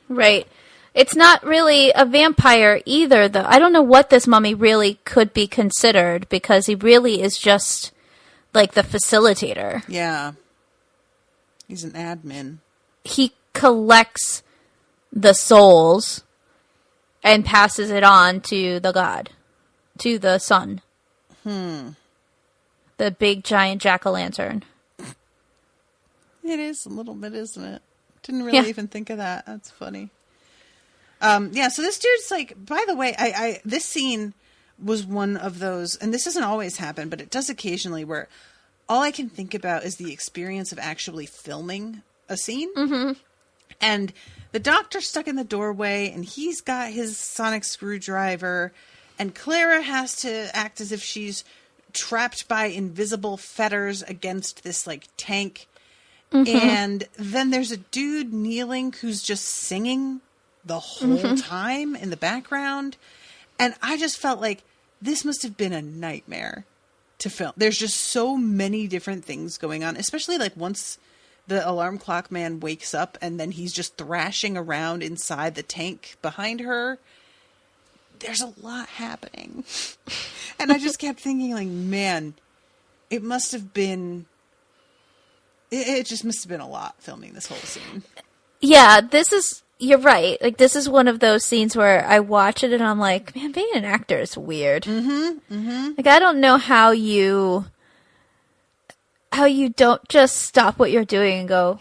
S3: Right. It's not really a vampire either, though. I don't know what this mummy really could be considered, because he really is just like the facilitator.
S1: Yeah. He's an admin.
S3: He collects the souls and passes it on to the god, to the sun. The big giant jack-o'-lantern.
S1: It is a little bit, isn't it? Didn't really even think of that. That's funny. Yeah, so this dude's like, by the way, I this scene was one of those, and this doesn't always happen, but it does occasionally, where all I can think about is the experience of actually filming a scene. Mm-hmm. And the doctor's stuck in the doorway, and he's got his sonic screwdriver, and Clara has to act as if she's trapped by invisible fetters against this, like, tank. Mm-hmm. And then there's a dude kneeling who's just singing the whole time in the background. And I just felt like this must have been a nightmare to film. There's just so many different things going on, especially, like, once the alarm clock man wakes up and then he's just thrashing around inside the tank behind her. There's a lot happening. And I just kept thinking, like, man, it must have been... It just must have been a lot filming this whole scene.
S3: Yeah, you're right. Like, this is one of those scenes where I watch it and I'm like, man, being an actor is weird. Mm-hmm. Mm-hmm. Like, I don't know how you don't just stop what you're doing and go,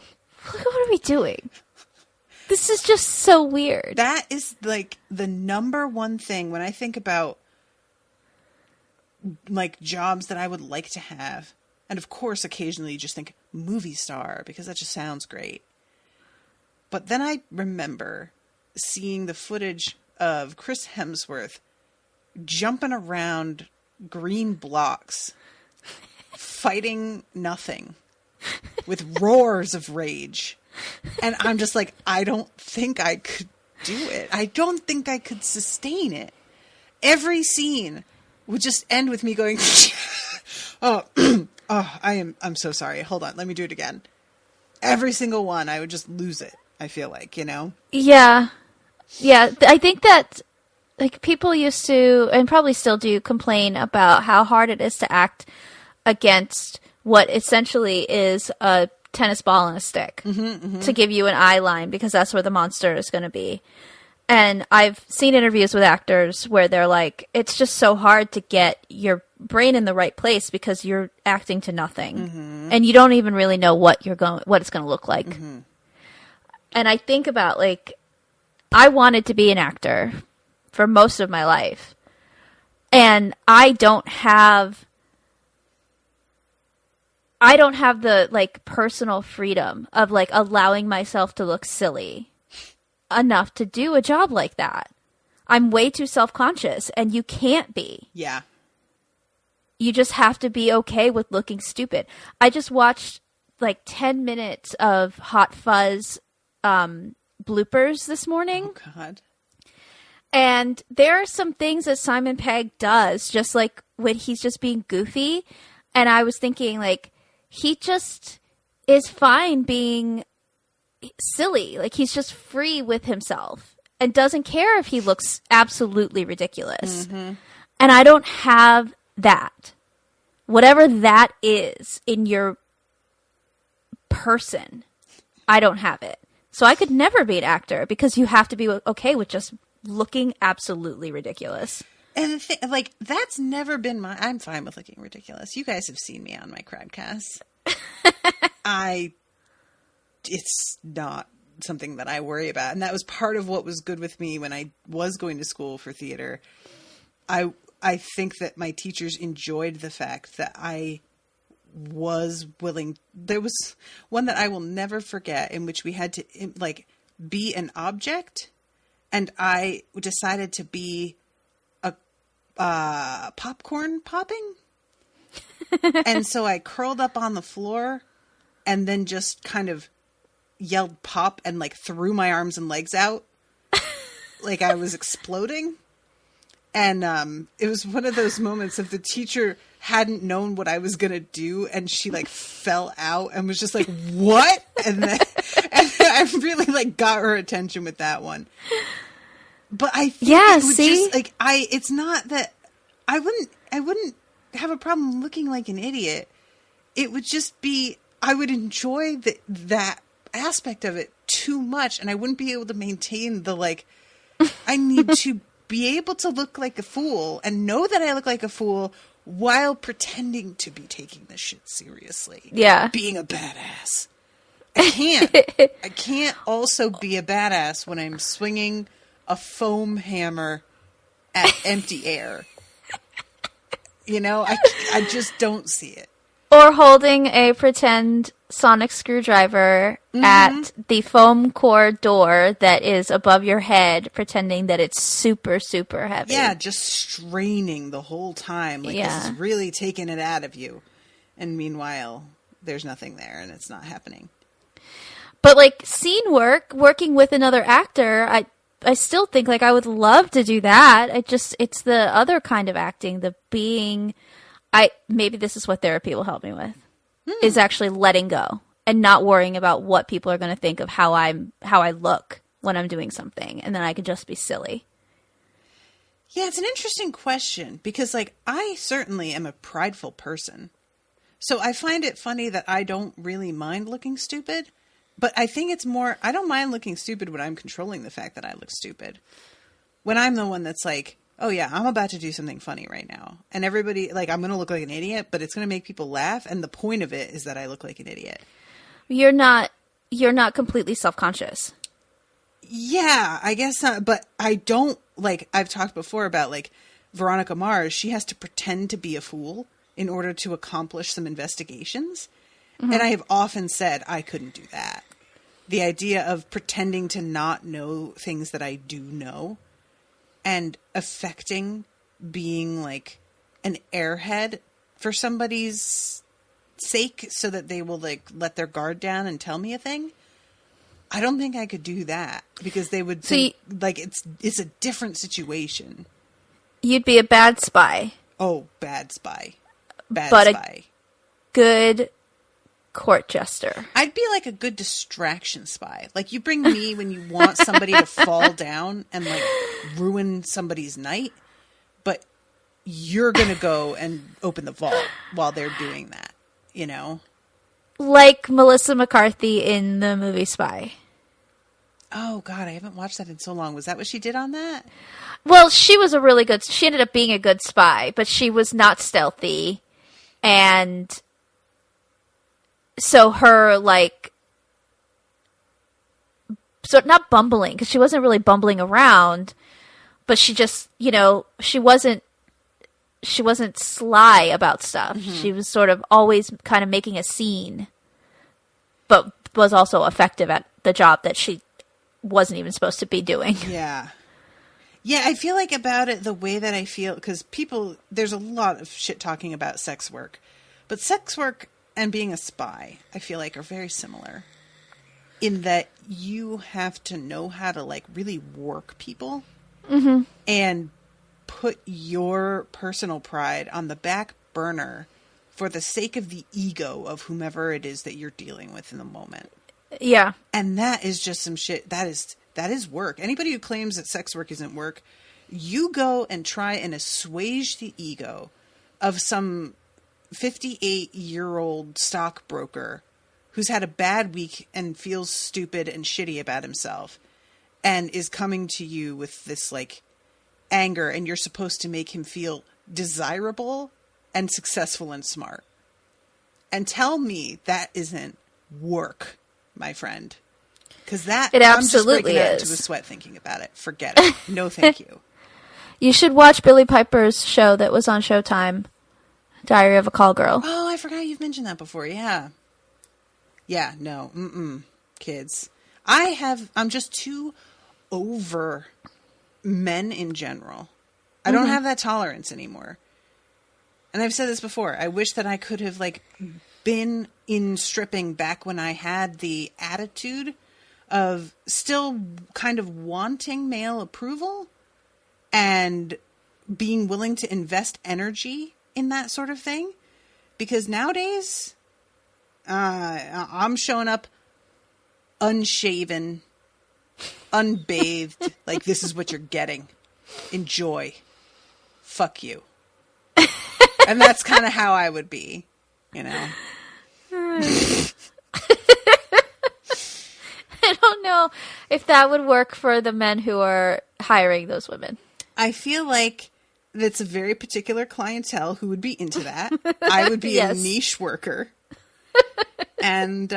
S3: look, what are we doing? This is just so weird.
S1: That is, like, the number one thing when I think about like jobs that I would like to have. And of course, occasionally you just think movie star because that just sounds great. But then I remember seeing the footage of Chris Hemsworth jumping around green blocks, fighting nothing with roars of rage. And I'm just like, I don't think I could do it. I don't think I could sustain it. Every scene would just end with me going, oh, I'm so sorry. Hold on. Let me do it again. Every single one, I would just lose it. I feel like, you know?
S3: Yeah. Yeah. I think that like people used to, and probably still do, complain about how hard it is to act against what essentially is a tennis ball and a stick to give you an eye line because that's where the monster is going to be. And I've seen interviews with actors where they're like, it's just so hard to get your brain in the right place because you're acting to nothing. And you don't even really know what it's going to look like. And I think about like, I wanted to be an actor for most of my life. And I don't have the like personal freedom of like allowing myself to look silly enough to do a job like that. I'm way too self-conscious and you can't be.
S1: Yeah.
S3: You just have to be okay with looking stupid. I just watched like 10 minutes of Hot Fuzz bloopers this morning.
S1: Oh, God.
S3: And there are some things that Simon Pegg does, just like when he's just being goofy. And I was thinking, like, he just is fine being silly. Like, he's just free with himself and doesn't care if he looks absolutely ridiculous. And I don't have that. Whatever that is in your person, I don't have it. So I could never be an actor because you have to be okay with just looking absolutely ridiculous.
S1: And the thing, like, that's never been I'm fine with looking ridiculous. You guys have seen me on my crowdcasts. It's not something that I worry about. And that was part of what was good with me when I was going to school for theater. I think that my teachers enjoyed the fact that I was willing. There was one that I will never forget in which we had to like be an object. And I decided to be a popcorn popping. And so I curled up on the floor and then just kind of yelled pop and like threw my arms and legs out like I was exploding. And it was one of those moments of the teacher hadn't known what I was going to do. And she like fell out and was just like, what? And then I really like got her attention with that one. But I think it would just like, it's not that I wouldn't have a problem looking like an idiot. It would just be, I would enjoy that aspect of it too much. And I wouldn't be able to maintain the like, I need to be able to look like a fool and know that I look like a fool while pretending to be taking this shit seriously.
S3: Yeah.
S1: Being a badass. I can't also be a badass when I'm swinging a foam hammer at empty air. You know, I just don't see it.
S3: Or holding a pretend sonic screwdriver at the foam core door that is above your head, pretending that it's super, super heavy.
S1: Yeah, just straining the whole time. Like, this is really taking it out of you. And meanwhile, there's nothing there and it's not happening.
S3: But, like, scene working with another actor, I still think, like, I would love to do that. It's the other kind of acting, the being... maybe this is what therapy will help me with, is actually letting go and not worrying about what people are going to think of how I look when I'm doing something. And then I can just be silly.
S1: Yeah, it's an interesting question because, like, I certainly am a prideful person. So I find it funny that I don't really mind looking stupid, but I think it's more, I don't mind looking stupid when I'm controlling the fact that I look stupid. When I'm the one that's like, oh yeah, I'm about to do something funny right now. And everybody, like, I'm going to look like an idiot, but it's going to make people laugh. And the point of it is that I look like an idiot.
S3: You're not completely self-conscious.
S1: Yeah, I guess not. But I don't, like, I've talked before about, like, Veronica Mars, she has to pretend to be a fool in order to accomplish some investigations. And I have often said I couldn't do that. The idea of pretending to not know things that I do know and affecting being like an airhead for somebody's sake so that they will like let their guard down and tell me a thing. I don't think I could do that because they would think like it's a different situation.
S3: You'd be a bad spy.
S1: Oh, bad spy. Bad
S3: but
S1: spy.
S3: A good court jester.
S1: I'd be like a good distraction spy. Like you bring me when you want somebody to fall down and like ruin somebody's night, but you're going to go and open the vault while they're doing that, you know? Like
S3: Melissa McCarthy in the movie Spy.
S1: Oh God, I haven't watched that in so long. Was that what she did on that?
S3: Well, she ended up being a good spy, but she was not stealthy. And so her, like, so not bumbling, because she wasn't really bumbling around, but she just, you know, she wasn't sly about stuff. Mm-hmm. She was sort of always kind of making a scene, but was also effective at the job that she wasn't even supposed to be doing.
S1: Yeah. Yeah, I feel like about it the way that I feel, because there's a lot of shit talking about sex work, but sex work and being a spy, I feel like, are very similar in that you have to know how to like really work people and put your personal pride on the back burner for the sake of the ego of whomever it is that you're dealing with in the moment.
S3: Yeah.
S1: And that is just some shit. That is work. Anybody who claims that sex work isn't work, you go and try and assuage the ego of some 58-year-old stockbroker who's had a bad week and feels stupid and shitty about himself and is coming to you with this like anger, and you're supposed to make him feel desirable and successful and smart. And tell me that isn't work, my friend. Because that,
S3: it absolutely
S1: I'm just breaking out into a sweat thinking about it. Forget it. No, thank you.
S3: You should watch Billie Piper's show that was on Showtime, Diary of a Call Girl.
S1: Oh, I forgot you've mentioned that before. Yeah. Yeah, no. Kids. I'm just too over men in general. I don't have that tolerance anymore. And I've said this before. I wish that I could have like been in stripping back when I had the attitude of still kind of wanting male approval and being willing to invest energy in that sort of thing. Because nowadays, I'm showing up unshaven, unbathed, like this is what you're getting. Enjoy. Fuck you. And that's kind of how I would be, you know.
S3: I don't know if that would work for the men who are hiring those women.
S1: I feel like that's a very particular clientele who would be into that. I would be
S3: Yes.
S1: a niche worker. And,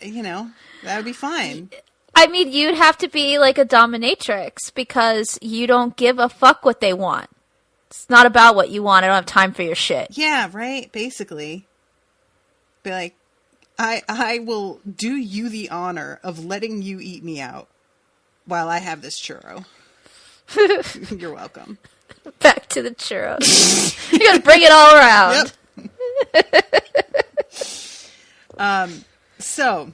S1: you know, that would be fine.
S3: I mean, you'd have to be like a dominatrix because you don't give a fuck what they want. It's not about what you want. I don't have time for your shit.
S1: Yeah, right? Basically. Be like, I will do you the honor of letting you eat me out while I have this churro. You're welcome.
S3: Back to the churros. You gotta bring it all around.
S1: Yep. So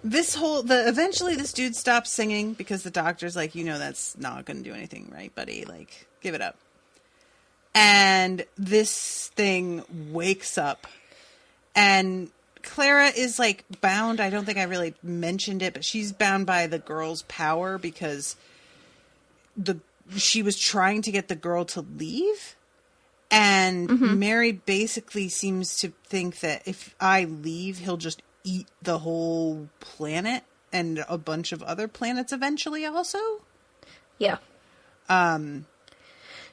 S1: eventually this dude stops singing because the doctor's like, you know, that's not going to do anything, right, buddy? Like, give it up. And this thing wakes up, and Clara is like bound. I don't think I really mentioned it, but she's bound by the girl's power because she was trying to get the girl to leave. And Mary basically seems to think that if I leave, he'll just eat the whole planet and a bunch of other planets eventually also.
S3: Yeah.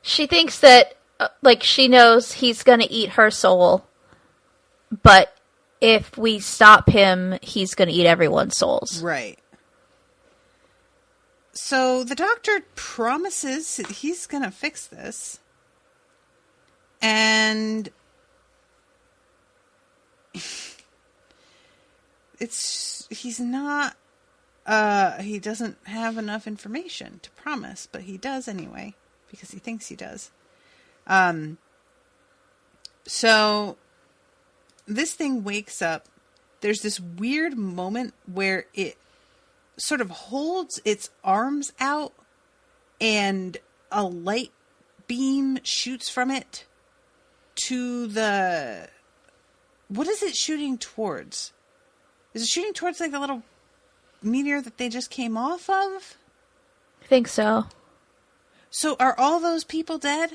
S3: She thinks that, like, she knows he's going to eat her soul, but if we stop him, he's going to eat everyone's souls.
S1: Right. So the doctor promises he's going to fix this. And he's not, he doesn't have enough information to promise, but he does anyway, because he thinks he does. So this thing wakes up. There's this weird moment where it sort of holds its arms out and a light beam shoots from it to the... What is it shooting towards? Is it shooting towards like the little meteor that they just came off of?
S3: I think so.
S1: So are all those people dead?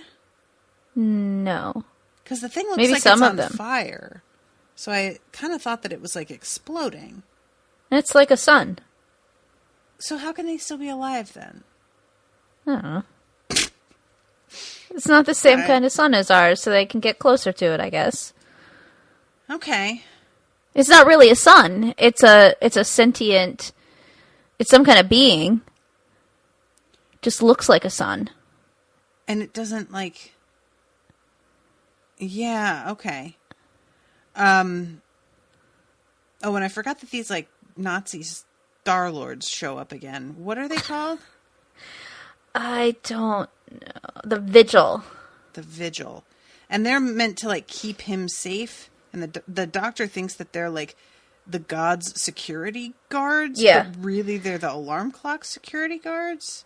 S3: No.
S1: Because the thing looks
S3: Maybe
S1: like
S3: some
S1: it's
S3: of
S1: on
S3: them.
S1: fire. So I kind of thought that it was like exploding.
S3: It's like a sun.
S1: So how can they still be alive then?
S3: I don't know. It's not the same
S1: Alright.
S3: kind of sun as ours, so they can get closer to it, I guess.
S1: Okay.
S3: It's not really a sun. It's a sentient... It's some kind of being. Just looks like a sun.
S1: And it doesn't like... Yeah, okay. Oh, and I forgot that these like Nazi Star-Lords show up again. What are they called?
S3: I don't know. The Vigil.
S1: The Vigil. And they're meant to like keep him safe. And the doctor thinks that they're like the god's security guards.
S3: Yeah.
S1: But really they're the alarm clock security guards.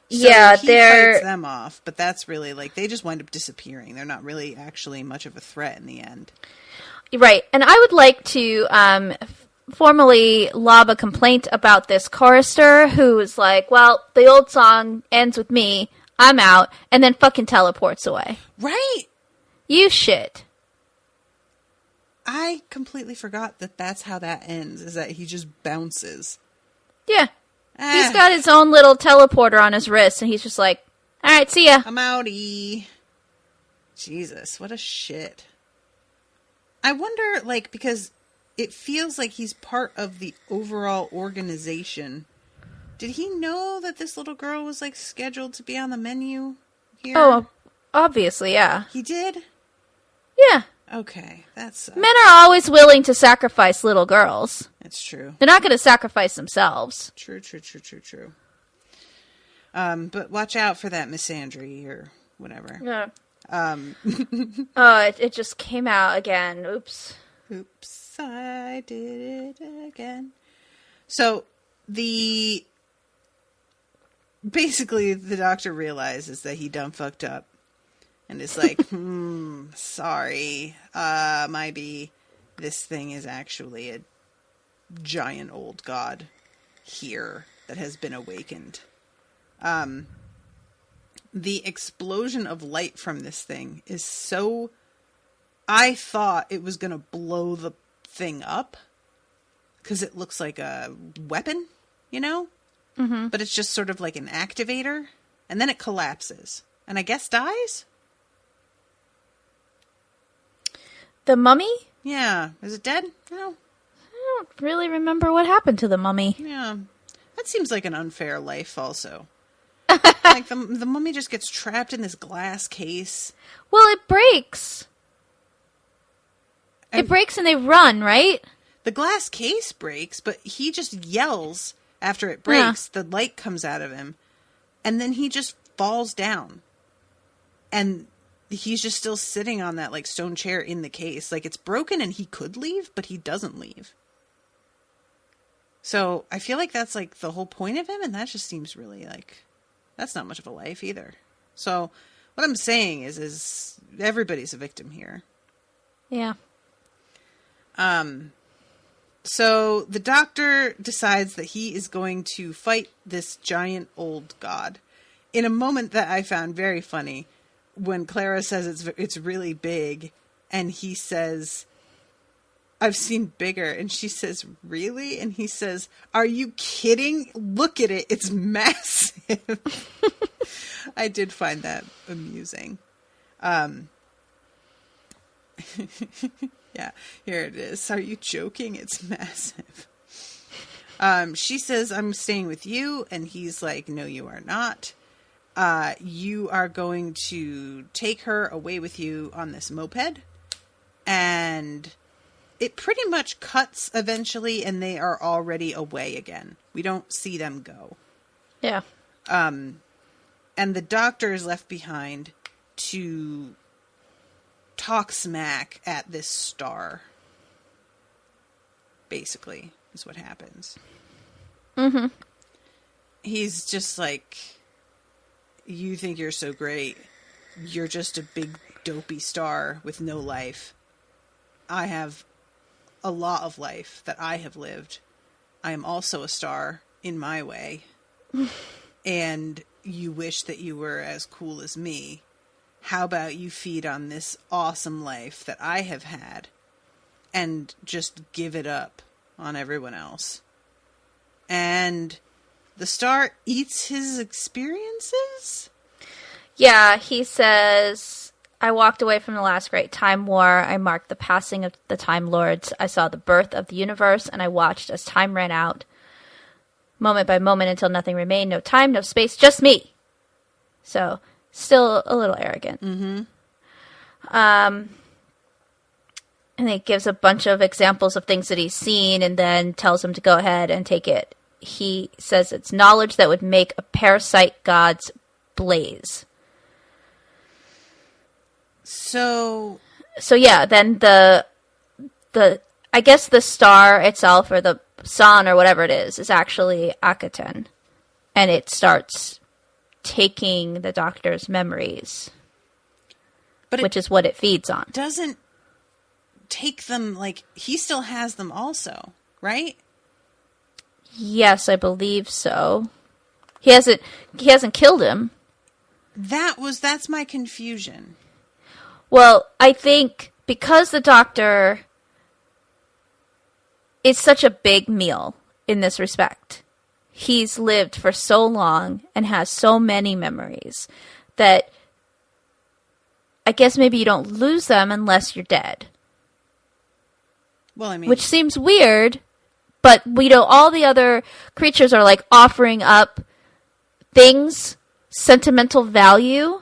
S1: So
S3: Yeah,
S1: he
S3: they're...
S1: fights them off, but that's really like they just wind up disappearing. They're not really actually much of a threat in the end.
S3: Right. And I would like to formally lob a complaint about this chorister who is like, well, the old song ends with me, I'm out, and then fucking teleports away.
S1: Right?
S3: You shit.
S1: I completely forgot that that's how that ends, is that he just bounces.
S3: Yeah. He's got his own little teleporter on his wrist, and he's just like, alright, see ya.
S1: I'm outie. Jesus, what a shit. I wonder, like, because it feels like he's part of the overall organization. Did he know that this little girl was, like, scheduled to be on the menu here?
S3: Oh, obviously, yeah.
S1: He did?
S3: Yeah.
S1: Okay, that's...
S3: Men are always willing to sacrifice little girls.
S1: That's true.
S3: They're not going to sacrifice themselves.
S1: True. But watch out for that misandry or whatever.
S3: Yeah. It just came out again. Oops,
S1: I did it again. So basically the doctor realizes that he done fucked up and is like, sorry, maybe this thing is actually a giant old god here that has been awakened. The explosion of light from this thing is so... I thought it was going to blow the thing up because it looks like a weapon, you know? Mm-hmm. But it's just sort of like an activator. And then it collapses. And I guess dies?
S3: The mummy?
S1: Yeah. Is it dead? No.
S3: I don't really remember what happened to the mummy.
S1: Yeah. That seems like an unfair life also. Like the mummy just gets trapped in this glass case.
S3: Well, it breaks. It breaks and they run, right?
S1: The glass case breaks, but he just yells after it breaks. Yeah. The light comes out of him. And then he just falls down. And he's just still sitting on that like stone chair in the case. Like it's broken and he could leave, but he doesn't leave. So I feel like that's like the whole point of him. And that just seems really like, that's not much of a life either. So what I'm saying is everybody's a victim here.
S3: Yeah.
S1: So the doctor decides that he is going to fight this giant old god in a moment that I found very funny when Clara says it's really big and he says, I've seen bigger. And she says, really? And he says, are you kidding? Look at it. It's massive. I did find that amusing. Yeah, here it is. Are you joking? It's massive. She says, I'm staying with you. And he's like, no, you are not. You are going to take her away with you on this moped. And it pretty much cuts eventually, and they are already away again. We don't see them go.
S3: Yeah.
S1: And the doctor is left behind to talk smack at this star. Basically, is what happens.
S3: Mm-hmm.
S1: He's just like, you think you're so great. You're just a big dopey star with no life. I have a lot of life that I have lived. I am also a star in my way. And you wish that you were as cool as me. How about you feed on this awesome life that I have had and just give it up on everyone else? And the star eats his experiences?
S3: Yeah, he says, I walked away from the last great time war. I marked the passing of the Time Lords. I saw the birth of the universe, and I watched as time ran out, moment by moment, until nothing remained. No time, no space, just me. So, still a little arrogant.
S1: Mm-hmm.
S3: And he gives a bunch of examples of things that he's seen and then tells him to go ahead and take it. He says it's knowledge that would make a parasite god's blaze. So yeah, then the I guess the star itself, or the sun, or whatever it is actually Akhaten. And it starts taking the doctor's memories, which is what it feeds on.
S1: Doesn't take them, like, he still has them also, right?
S3: Yes, I believe so. He hasn't killed him.
S1: That's my confusion.
S3: Well, I think because the doctor is such a big meal in this respect, he's lived for so long and has so many memories that I guess maybe you don't lose them unless you're dead.
S1: Well, I mean,
S3: which seems weird, but all the other creatures are like offering up things, sentimental value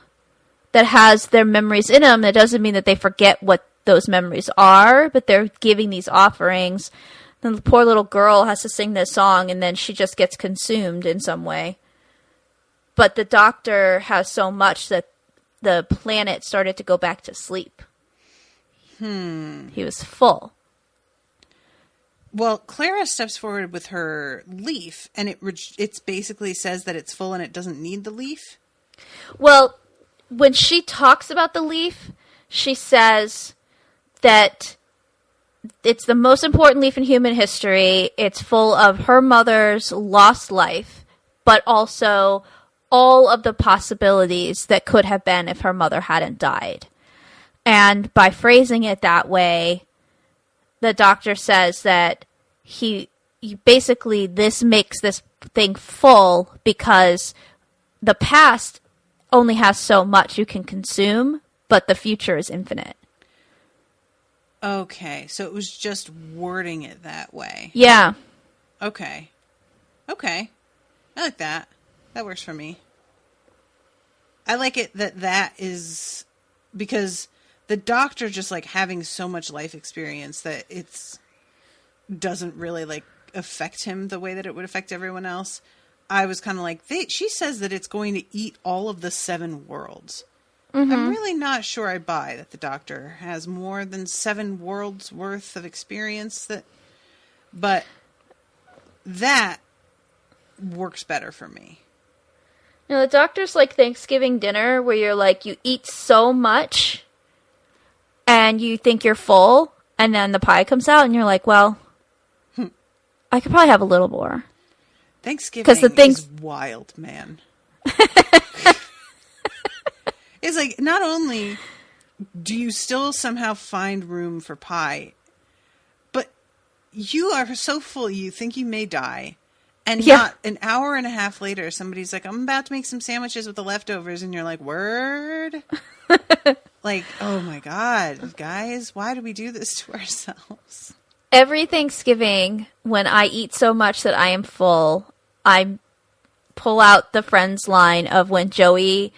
S3: that has their memories in them. That doesn't mean that they forget what those memories are, but they're giving these offerings. Then the poor little girl has to sing this song, and then she just gets consumed in some way. But the doctor has so much that the planet started to go back to sleep. He was full.
S1: Well, Clara steps forward with her leaf, and it basically says that it's full and it doesn't need the leaf.
S3: Well, when she talks about the leaf, she says that it's the most important leaf in human history. It's full of her mother's lost life, but also all of the possibilities that could have been if her mother hadn't died. And by phrasing it that way, the doctor says that he basically, this makes this thing full because the past only has so much you can consume, but the future is infinite.
S1: Okay, so it was just wording it that way.
S3: Yeah.
S1: Okay. I like that. That works for me. I like it that is because the doctor just like having so much life experience that it's doesn't really like affect him the way that it would affect everyone else. I was kind of like, she says that it's going to eat all of the 7 worlds. Mm-hmm. I'm really not sure I buy that the doctor has more than 7 worlds worth of experience, but that works better for me.
S3: You know, the doctor's like Thanksgiving dinner where you're like, you eat so much and you think you're full, and then the pie comes out and you're like, well, I could probably have a little more.
S1: Thanksgiving is wild, man. It's like, not only do you still somehow find room for pie, but you are so full you think you may die. And not an hour and a half later, somebody's like, I'm about to make some sandwiches with the leftovers. And you're like, word? Like, oh my God, guys, why do we do this to ourselves?
S3: Every Thanksgiving, when I eat so much that I am full, I pull out the Friends line of when Joey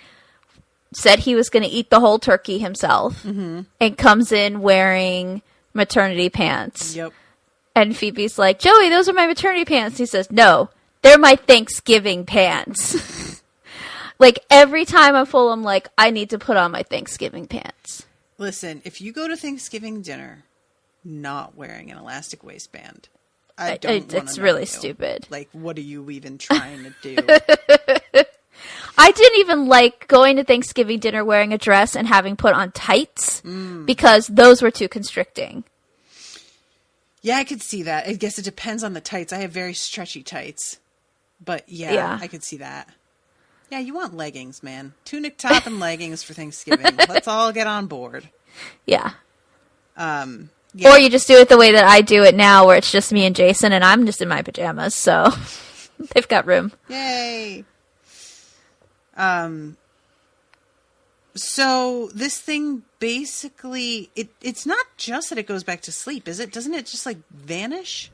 S3: said he was going to eat the whole turkey himself and comes in wearing maternity pants.
S1: Yep.
S3: And Phoebe's like, Joey, those are my maternity pants. He says, no, they're my Thanksgiving pants. Like, every time I'm full, I'm like, I need to put on my Thanksgiving pants.
S1: Listen, if you go to Thanksgiving dinner not wearing an elastic waistband, I don't
S3: it's really stupid.
S1: Like, what are you even trying to do?
S3: I didn't even like going to Thanksgiving dinner wearing a dress and having put on tights because those were too constricting.
S1: Yeah, I could see that. I guess it depends on the tights. I have very stretchy tights. But yeah. I could see that. Yeah, you want leggings, man. Tunic top and leggings for Thanksgiving. Let's all get on board.
S3: Yeah.
S1: Yeah.
S3: Or you just do it the way that I do it now, where it's just me and Jason, and I'm just in my pajamas, so they've got room.
S1: Yay! So this thing basically, it's not just that it goes back to sleep, is it? Doesn't it just, like, vanish?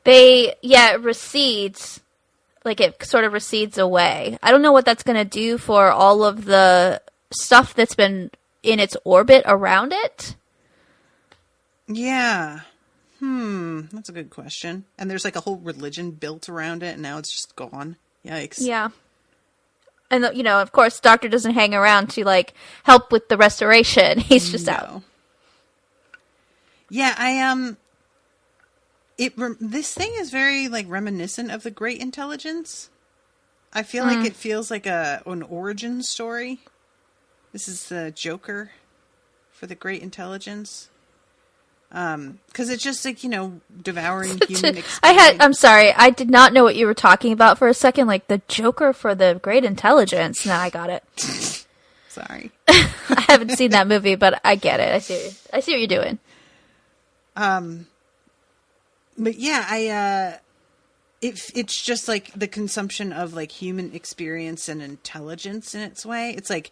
S3: It recedes. Like, it sort of recedes away. I don't know what that's going to do for all of the stuff that's been in its orbit around it.
S1: Yeah. That's a good question. And there's, like, a whole religion built around it, and now it's just gone. Yikes.
S3: Yeah. And, of course, Doctor doesn't hang around to, like, help with the restoration. He's just out.
S1: Yeah, this thing is very, like, reminiscent of the Great Intelligence. I feel like it feels like an origin story. This is the Joker for the Great Intelligence. Because it's just, like, devouring human experience.
S3: I'm sorry, I did not know what you were talking about for a second. Like, the Joker for the Great Intelligence. Now I got it.
S1: Sorry.
S3: I haven't seen that movie, but I get it. I see what you're doing.
S1: But yeah, it's just, like, the consumption of, like, human experience and intelligence in its way. It's like,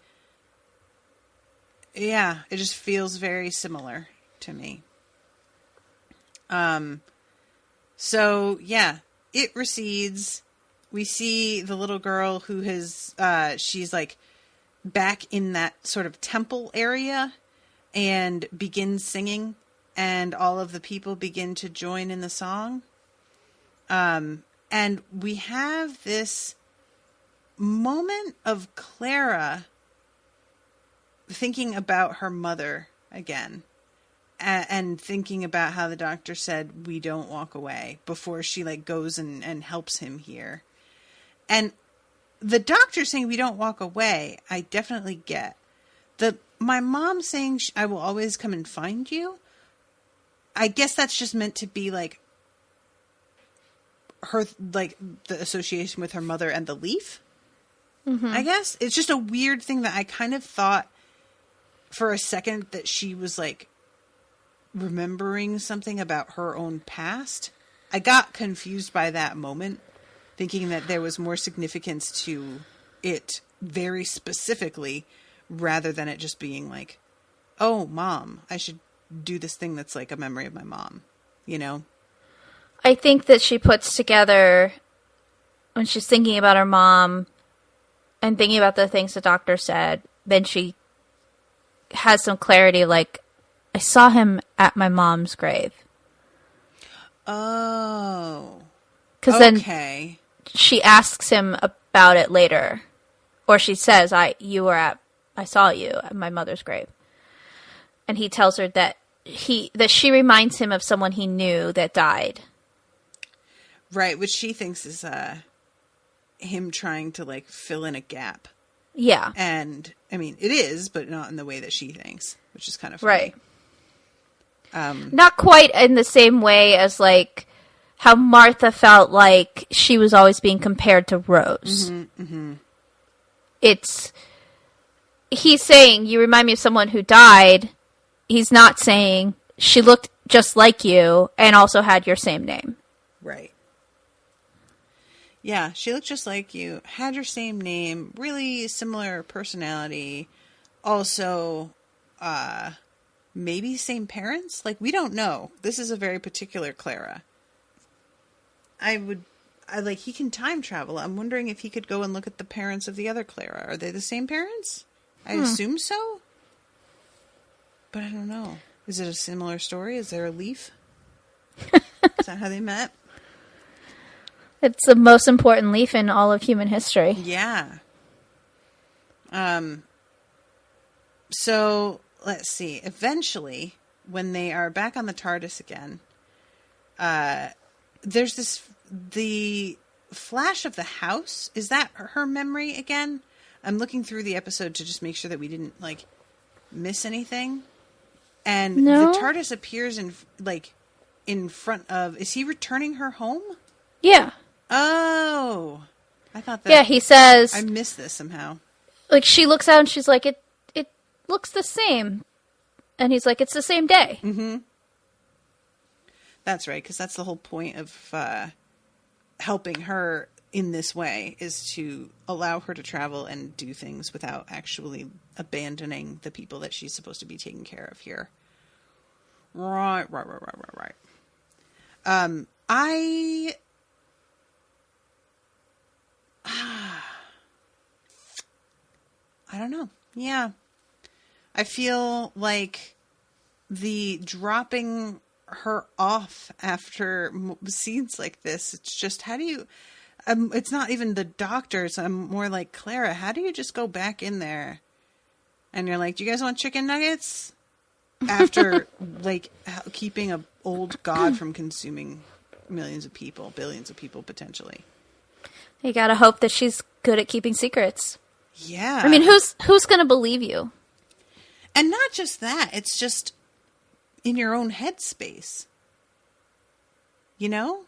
S1: yeah, it just feels very similar to me. So yeah, it recedes. We see the little girl who she's, like, back in that sort of temple area and begins singing, and all of the people begin to join in the song. And we have this moment of Clara thinking about her mother again. And thinking about how the doctor said, we don't walk away, before she, like, goes and helps him here. And the doctor saying we don't walk away, I definitely get. My mom saying I will always come and find you, I guess that's just meant to be, like, her, like, the association with her mother and the leaf. I guess. It's just a weird thing that I kind of thought for a second that she was, like, remembering something about her own past. I got confused by that moment, thinking that there was more significance to it very specifically, rather than it just being like, oh, Mom, I should do this thing that's like a memory of my mom, I
S3: think that she puts together, when she's thinking about her mom and thinking about the things the doctor said, then she has some clarity, like, I saw him at my mom's grave.
S1: Oh.
S3: Because then she asks him about it later. Or she says, I saw you at my mother's grave. And he tells her that she reminds him of someone he knew that died.
S1: Right, which she thinks is him trying to, like, fill in a gap.
S3: Yeah.
S1: And, I mean, it is, but not in the way that she thinks, which is kind of funny.
S3: Right. Not quite in the same way as, like, how Martha felt like she was always being compared to Rose. He's saying, you remind me of someone who died. He's not saying, she looked just like you and also had your same name.
S1: Right. Yeah, she looked just like you, had your same name, really similar personality. Also, maybe same parents? Like, we don't know. This is a very particular Clara. He can time travel. I'm wondering if he could go and look at the parents of the other Clara. Are they the same parents? I assume so. But I don't know. Is it a similar story? Is there a leaf? Is that how they met?
S3: It's the most important leaf in all of human history.
S1: Yeah. So, let's see. Eventually, when they are back on the TARDIS again, there's the flash of the house. Is that her memory again? I'm looking through the episode to just make sure that we didn't, miss anything. And
S3: No.
S1: the TARDIS appears in front of... Is he returning her home?
S3: Yeah.
S1: Oh. I thought that...
S3: Yeah, he says...
S1: I missed this somehow.
S3: She looks out and she's like, it looks the same. And he's like, it's the same day.
S1: Mm-hmm. That's right, because that's the whole point of helping her in this way, is to allow her to travel and do things without actually abandoning the people that she's supposed to be taking care of here. Right. I don't know. Yeah. I feel like the dropping her off after scenes like this, it's just, how do you... it's not even the doctors. I'm more like, Clara, how do you just go back in there? And you're like, do you guys want chicken nuggets? After, keeping an old god from consuming millions of people, billions of people, potentially.
S3: You gotta hope that she's good at keeping secrets.
S1: Yeah.
S3: I mean, who's gonna believe you?
S1: And not just that, it's just in your own headspace. You know?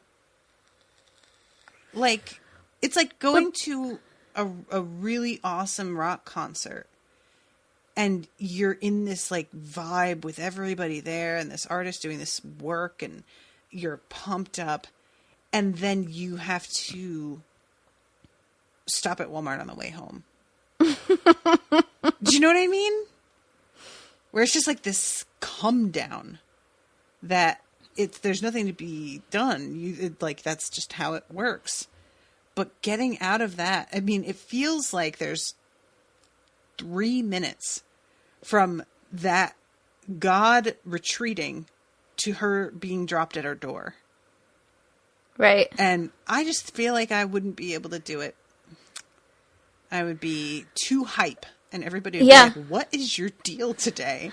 S1: It's like going to a really awesome rock concert, and you're in this vibe with everybody there and this artist doing this work, and you're pumped up, and then you have to stop at Walmart on the way home. Do you know what I mean? Where it's just this come down that there's nothing to be done. That's just how it works. But getting out of that, I mean, it feels like there's 3 minutes from that God retreating to her being dropped at her door.
S3: Right.
S1: And I just feel like I wouldn't be able to do it. I would be too hype, and everybody would be like, what is your deal today?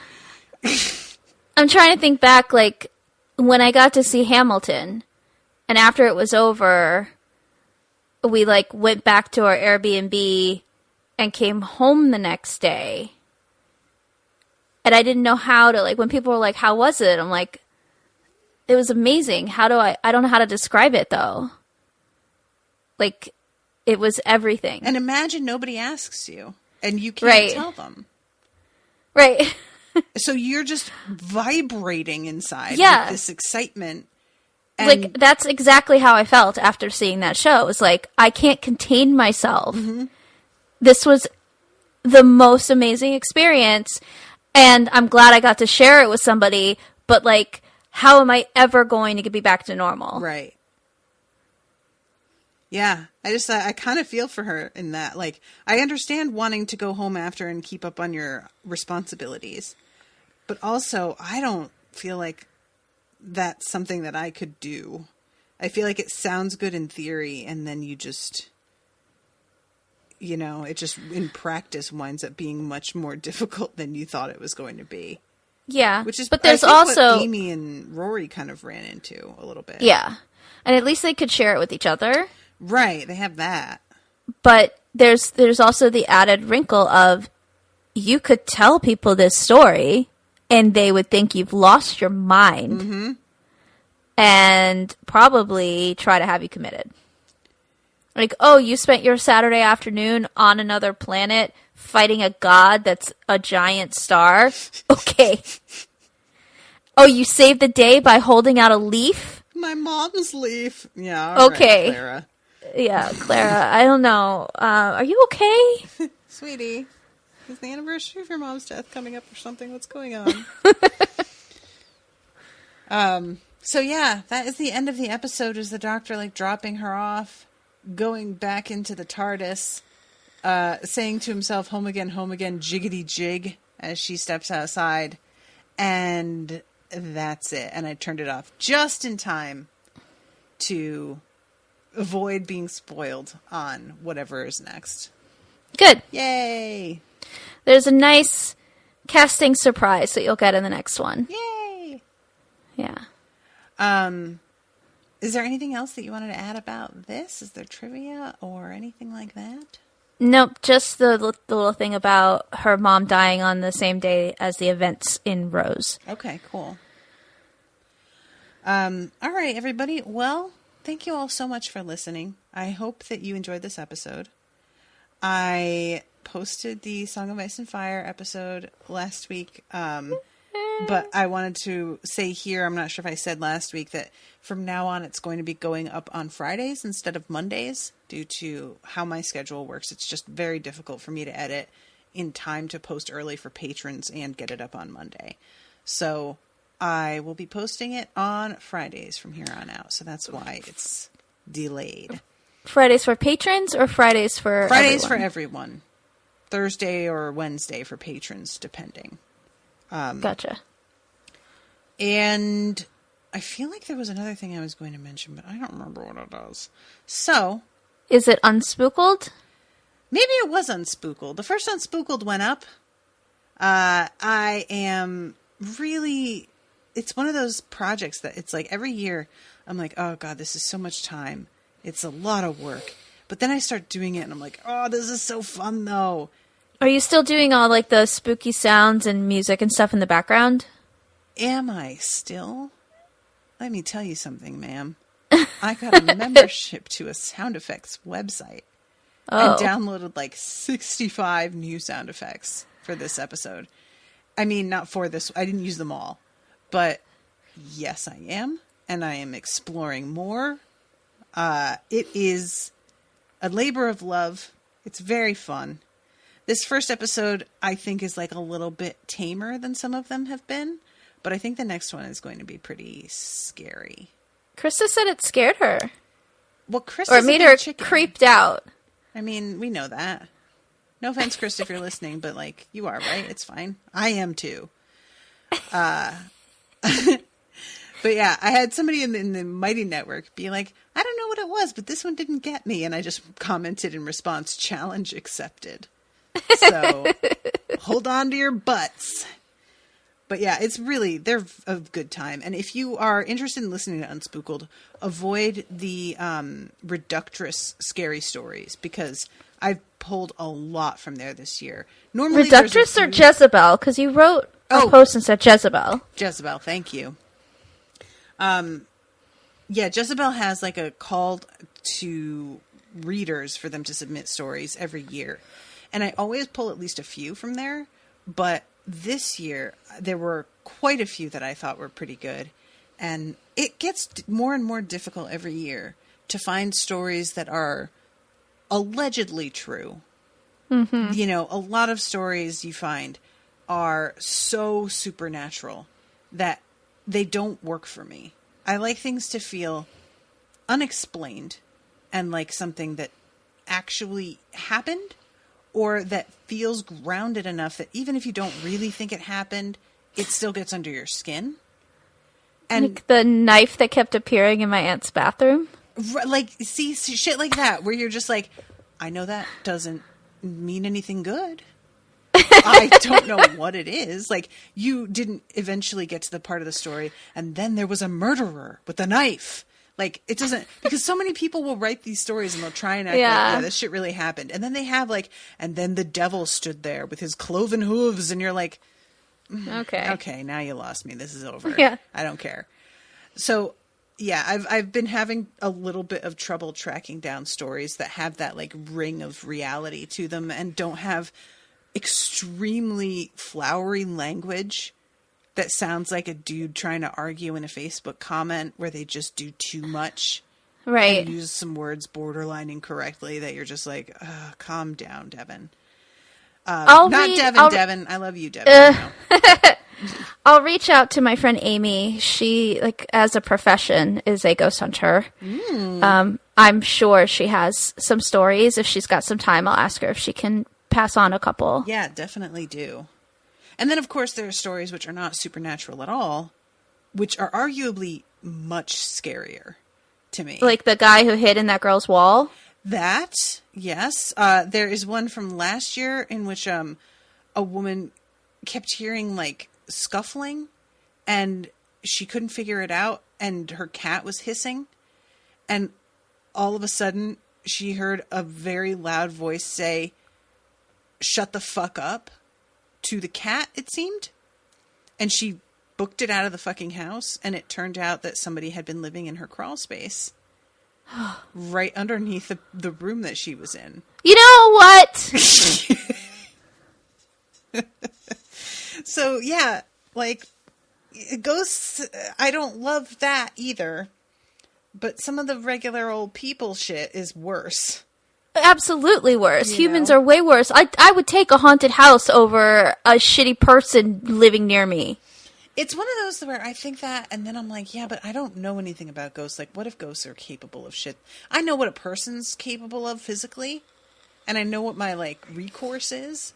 S3: I'm trying to think back, when I got to see Hamilton, and after it was over, we went back to our Airbnb and came home the next day. And I didn't know how to, when people were like, how was it? I'm like, it was amazing. I don't know how to describe it though. It was everything.
S1: And imagine nobody asks you and you can't tell them.
S3: Right.
S1: So you're just vibrating inside with this excitement.
S3: And that's exactly how I felt after seeing that show. It was I can't contain myself. Mm-hmm. This was the most amazing experience. And I'm glad I got to share it with somebody. But how am I ever going to be back to normal?
S1: Right. Yeah. I kind of feel for her in that. I understand wanting to go home after and keep up on your responsibilities. But also, I don't feel like that's something that I could do. I feel like it sounds good in theory, and then you just, it just in practice winds up being much more difficult than you thought it was going to be.
S3: Yeah.
S1: Which is,
S3: but there's
S1: also what Amy and Rory kind of ran into a little bit.
S3: Yeah. And at least they could share it with each other.
S1: Right. They have that.
S3: But there's also the added wrinkle of you could tell people this story and they would think you've lost your mind. Mm-hmm. And probably try to have you committed. Oh, you spent your Saturday afternoon on another planet fighting a god that's a giant star? Okay. Oh, you saved the day by holding out a leaf?
S1: My mom's leaf. Yeah, all
S3: okay.
S1: Right, Clara.
S3: Yeah, Clara, I don't know. Are you okay?
S1: Sweetie. is the anniversary of your mom's death coming up or something? What's going on? So yeah, that is the end of the episode, is the Doctor, like, dropping her off, going back into the TARDIS, saying to himself, home again, jiggity jig, as she steps outside. And that's it. And I turned it off just in time to avoid being spoiled on whatever is next.
S3: Good.
S1: Yay!
S3: There's a nice casting surprise that you'll get in the next one.
S1: Yay!
S3: Yeah.
S1: Is there anything else that you wanted to add about this? Is there trivia or anything like that?
S3: Nope, just the little thing about her mom dying on the same day as the events in Rose.
S1: Okay, cool. All right, everybody. Well, thank you all so much for listening. I hope that you enjoyed this episode. I posted the Song of Ice and Fire episode last week, but I wanted to say here, I'm not sure if I said last week, that from now on it's going to be going up on Fridays instead of Mondays due to how my schedule works. It's just very difficult for me to edit in time to post early for patrons and get it up on Monday. So I will be posting it on Fridays from here on out. So that's why it's delayed.
S3: Fridays for patrons or Fridays for
S1: Fridays
S3: everyone?
S1: for everyone. Thursday or Wednesday for patrons, depending.
S3: Gotcha.
S1: And I feel like there was another thing I was going to mention, but I don't remember what it was. So,
S3: is it Unspooked?
S1: maybe it was Unspooked. The first Unspooked went up. I am really... It's one of those projects that it's like every year I'm like, oh God, this is so much time. It's a lot of work. But then I start doing it and I'm like, oh, this is so fun though.
S3: Are you still doing all like the spooky sounds and music and stuff in the background?
S1: Am I still? Let me tell you something, ma'am. I got a membership to a sound effects website and downloaded like 65 new sound effects for this episode. I mean, not for this. I didn't use them all. But yes, I am. And I am exploring more. It is a labor of love. It's very fun. This first episode, I think, is like a little bit tamer than some of them have been. But I think the next one is going to be pretty scary.
S3: Krista said it scared her.
S1: Well, Krista,
S3: or it made her creeped out.
S1: I mean, we know that. No offense, Krista, if you're listening, but like, you are, right? It's fine. I am too. But yeah, I had somebody in the Mighty Network be like, I don't know what it was, but this one didn't get me. And I just commented in response, challenge accepted. So hold on to your butts. But yeah, it's really, they're a good time. And if you are interested in listening to Unspooked, avoid the reductress scary stories, because I've pulled a lot from there this year. Normally,
S3: Reductress or Jezebel? Because you wrote a post and said Jezebel.
S1: Jezebel, thank you. Yeah, Jezebel has like a call to readers for them to submit stories every year. And I always pull at least a few from there, but this year, there were quite a few that I thought were pretty good. And it gets more and more difficult every year to find stories that are allegedly true. Mm-hmm. You know, a lot of stories you find are so supernatural that they don't work for me. I like things to feel unexplained and like something that actually happened, or that feels grounded enough that even if you don't really think it happened, it still gets under your skin. And
S3: like the knife that kept appearing in my aunt's bathroom.
S1: Like, see, shit like that, where you're just like, I know that doesn't mean anything good. I don't know what it is. Like, you didn't eventually get to the part of the story, and then there was a murderer with a knife. Like, it doesn't, because so many people will write these stories and they'll try and act like, yeah, this shit really happened. And then they have like, and then the devil stood there with his cloven hooves, and you're like, okay, now you lost me. This is over.
S3: Yeah.
S1: I don't care. So yeah, I've been having a little bit of trouble tracking down stories that have that like ring of reality to them and don't have extremely flowery language that sounds like a dude trying to argue in a Facebook comment where they just do too much.
S3: Right.
S1: And use some words borderline incorrectly that you're just like, calm down, Devin. Devin. I love you, Devin.
S3: I'll reach out to my friend Amy. She, like, as a profession, is a ghost hunter. I'm sure she has some stories. If she's got some time, I'll ask her if she can pass on a couple.
S1: Yeah, definitely do. And then, of course, there are stories which are not supernatural at all, which are arguably much scarier to me.
S3: Like the guy who hid in that girl's wall?
S1: That, yes. There is one from last year in which a woman kept hearing, like, scuffling, and she couldn't figure it out, and her cat was hissing, and all of a sudden she heard a very loud voice say, "Shut the fuck up," to the cat, it seemed, and she booked it out of the fucking house, and it turned out that somebody had been living in her crawl space right underneath the room that she was in.
S3: You know what?
S1: So, yeah, like, ghosts, I don't love that either. But some of the regular old people shit is worse.
S3: Absolutely worse. Humans are way worse. I would take a haunted house over a shitty person living near me.
S1: It's one of those where I think that, and then I'm like, yeah, but I don't know anything about ghosts. Like, what if ghosts are capable of shit? I know what a person's capable of physically, and I know what my, like, recourse is.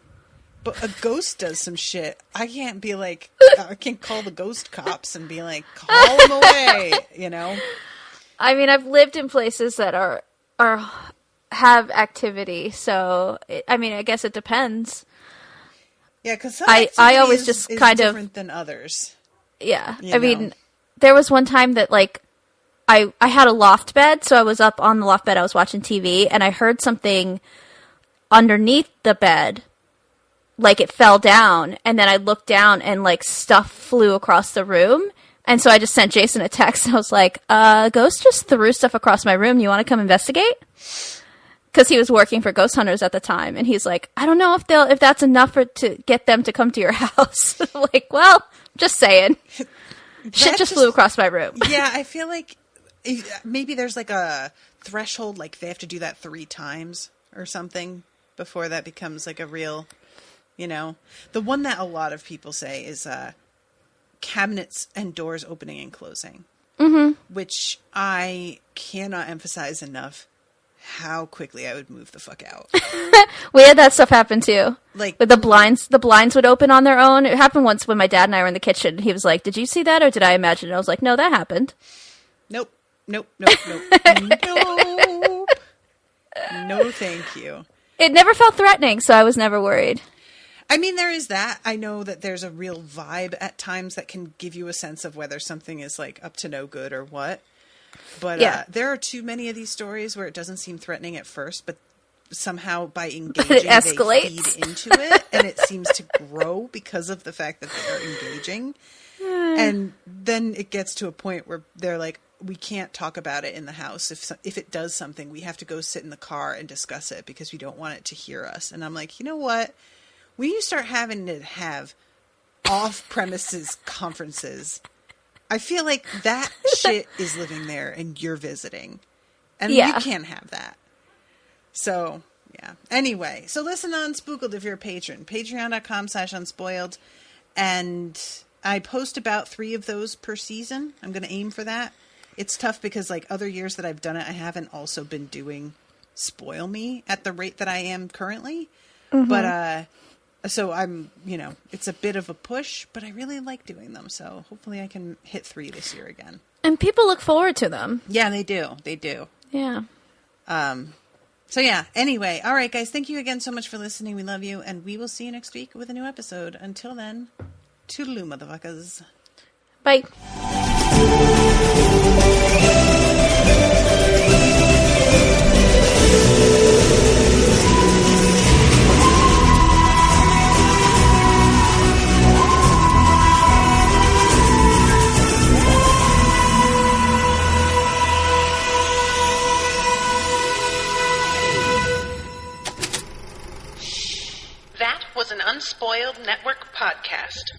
S1: But a ghost does some shit. I can't be like, I can't call the ghost cops and be like, call them away, you know?
S3: I mean, I've lived in places that have activity, so I guess it depends.
S1: Yeah, because
S3: I always just kind of
S1: different than others.
S3: Yeah, I mean, there was one time that, like, I had a loft bed, so I was up on the loft bed, I was watching TV, and I heard something underneath the bed. Like, it fell down, and then I looked down, and, like, stuff flew across the room, and so I just sent Jason a text, and I was like, ghost just threw stuff across my room, you want to come investigate? Because he was working for ghost hunters at the time, and he's like, I don't know if that's enough to get them to come to your house. Like, well, just saying. Shit just flew across my room.
S1: Yeah, I feel like maybe there's, like, a threshold, like, they have to do that 3 times or something before that becomes, like, a real... You know, the one that a lot of people say is cabinets and doors opening and closing, which I cannot emphasize enough how quickly I would move the fuck out.
S3: We had that stuff happen too.
S1: Like,
S3: with the blinds would open on their own. It happened once when my dad and I were in the kitchen. He was like, "Did you see that, or did I imagine it?" I was like, "No, that happened."
S1: Nope. No, thank you.
S3: It never felt threatening, so I was never worried.
S1: I mean, there is that. I know that there's a real vibe at times that can give you a sense of whether something is, like, up to no good or what. But there are too many of these stories where it doesn't seem threatening at first, but somehow by engaging,
S3: it escalates.
S1: They feed into it, and it seems to grow because of the fact that they are engaging. And then it gets to a point where they're like, we can't talk about it in the house. If it does something, we have to go sit in the car and discuss it because we don't want it to hear us. And I'm like, you know what? When you start having to have off-premises conferences, I feel like that shit is living there and you're visiting. And you can't have that. So, yeah. Anyway, so listen on Spookled if you're a patron. Patreon.com/unspoiled. And I post about 3 of those per season. I'm going to aim for that. It's tough because, like, other years that I've done it, I haven't also been doing Spoil Me at the rate that I am currently. But, so I'm, it's a bit of a push, but I really like doing them. So hopefully I can hit 3 this year again.
S3: And people look forward to them.
S1: Yeah, they do. They do.
S3: Yeah.
S1: So yeah, anyway. All right, guys. Thank you again so much for listening. We love you. And we will see you next week with a new episode. Until then, toodaloo, motherfuckers.
S3: Bye.
S2: That was an Unspoiled Network podcast.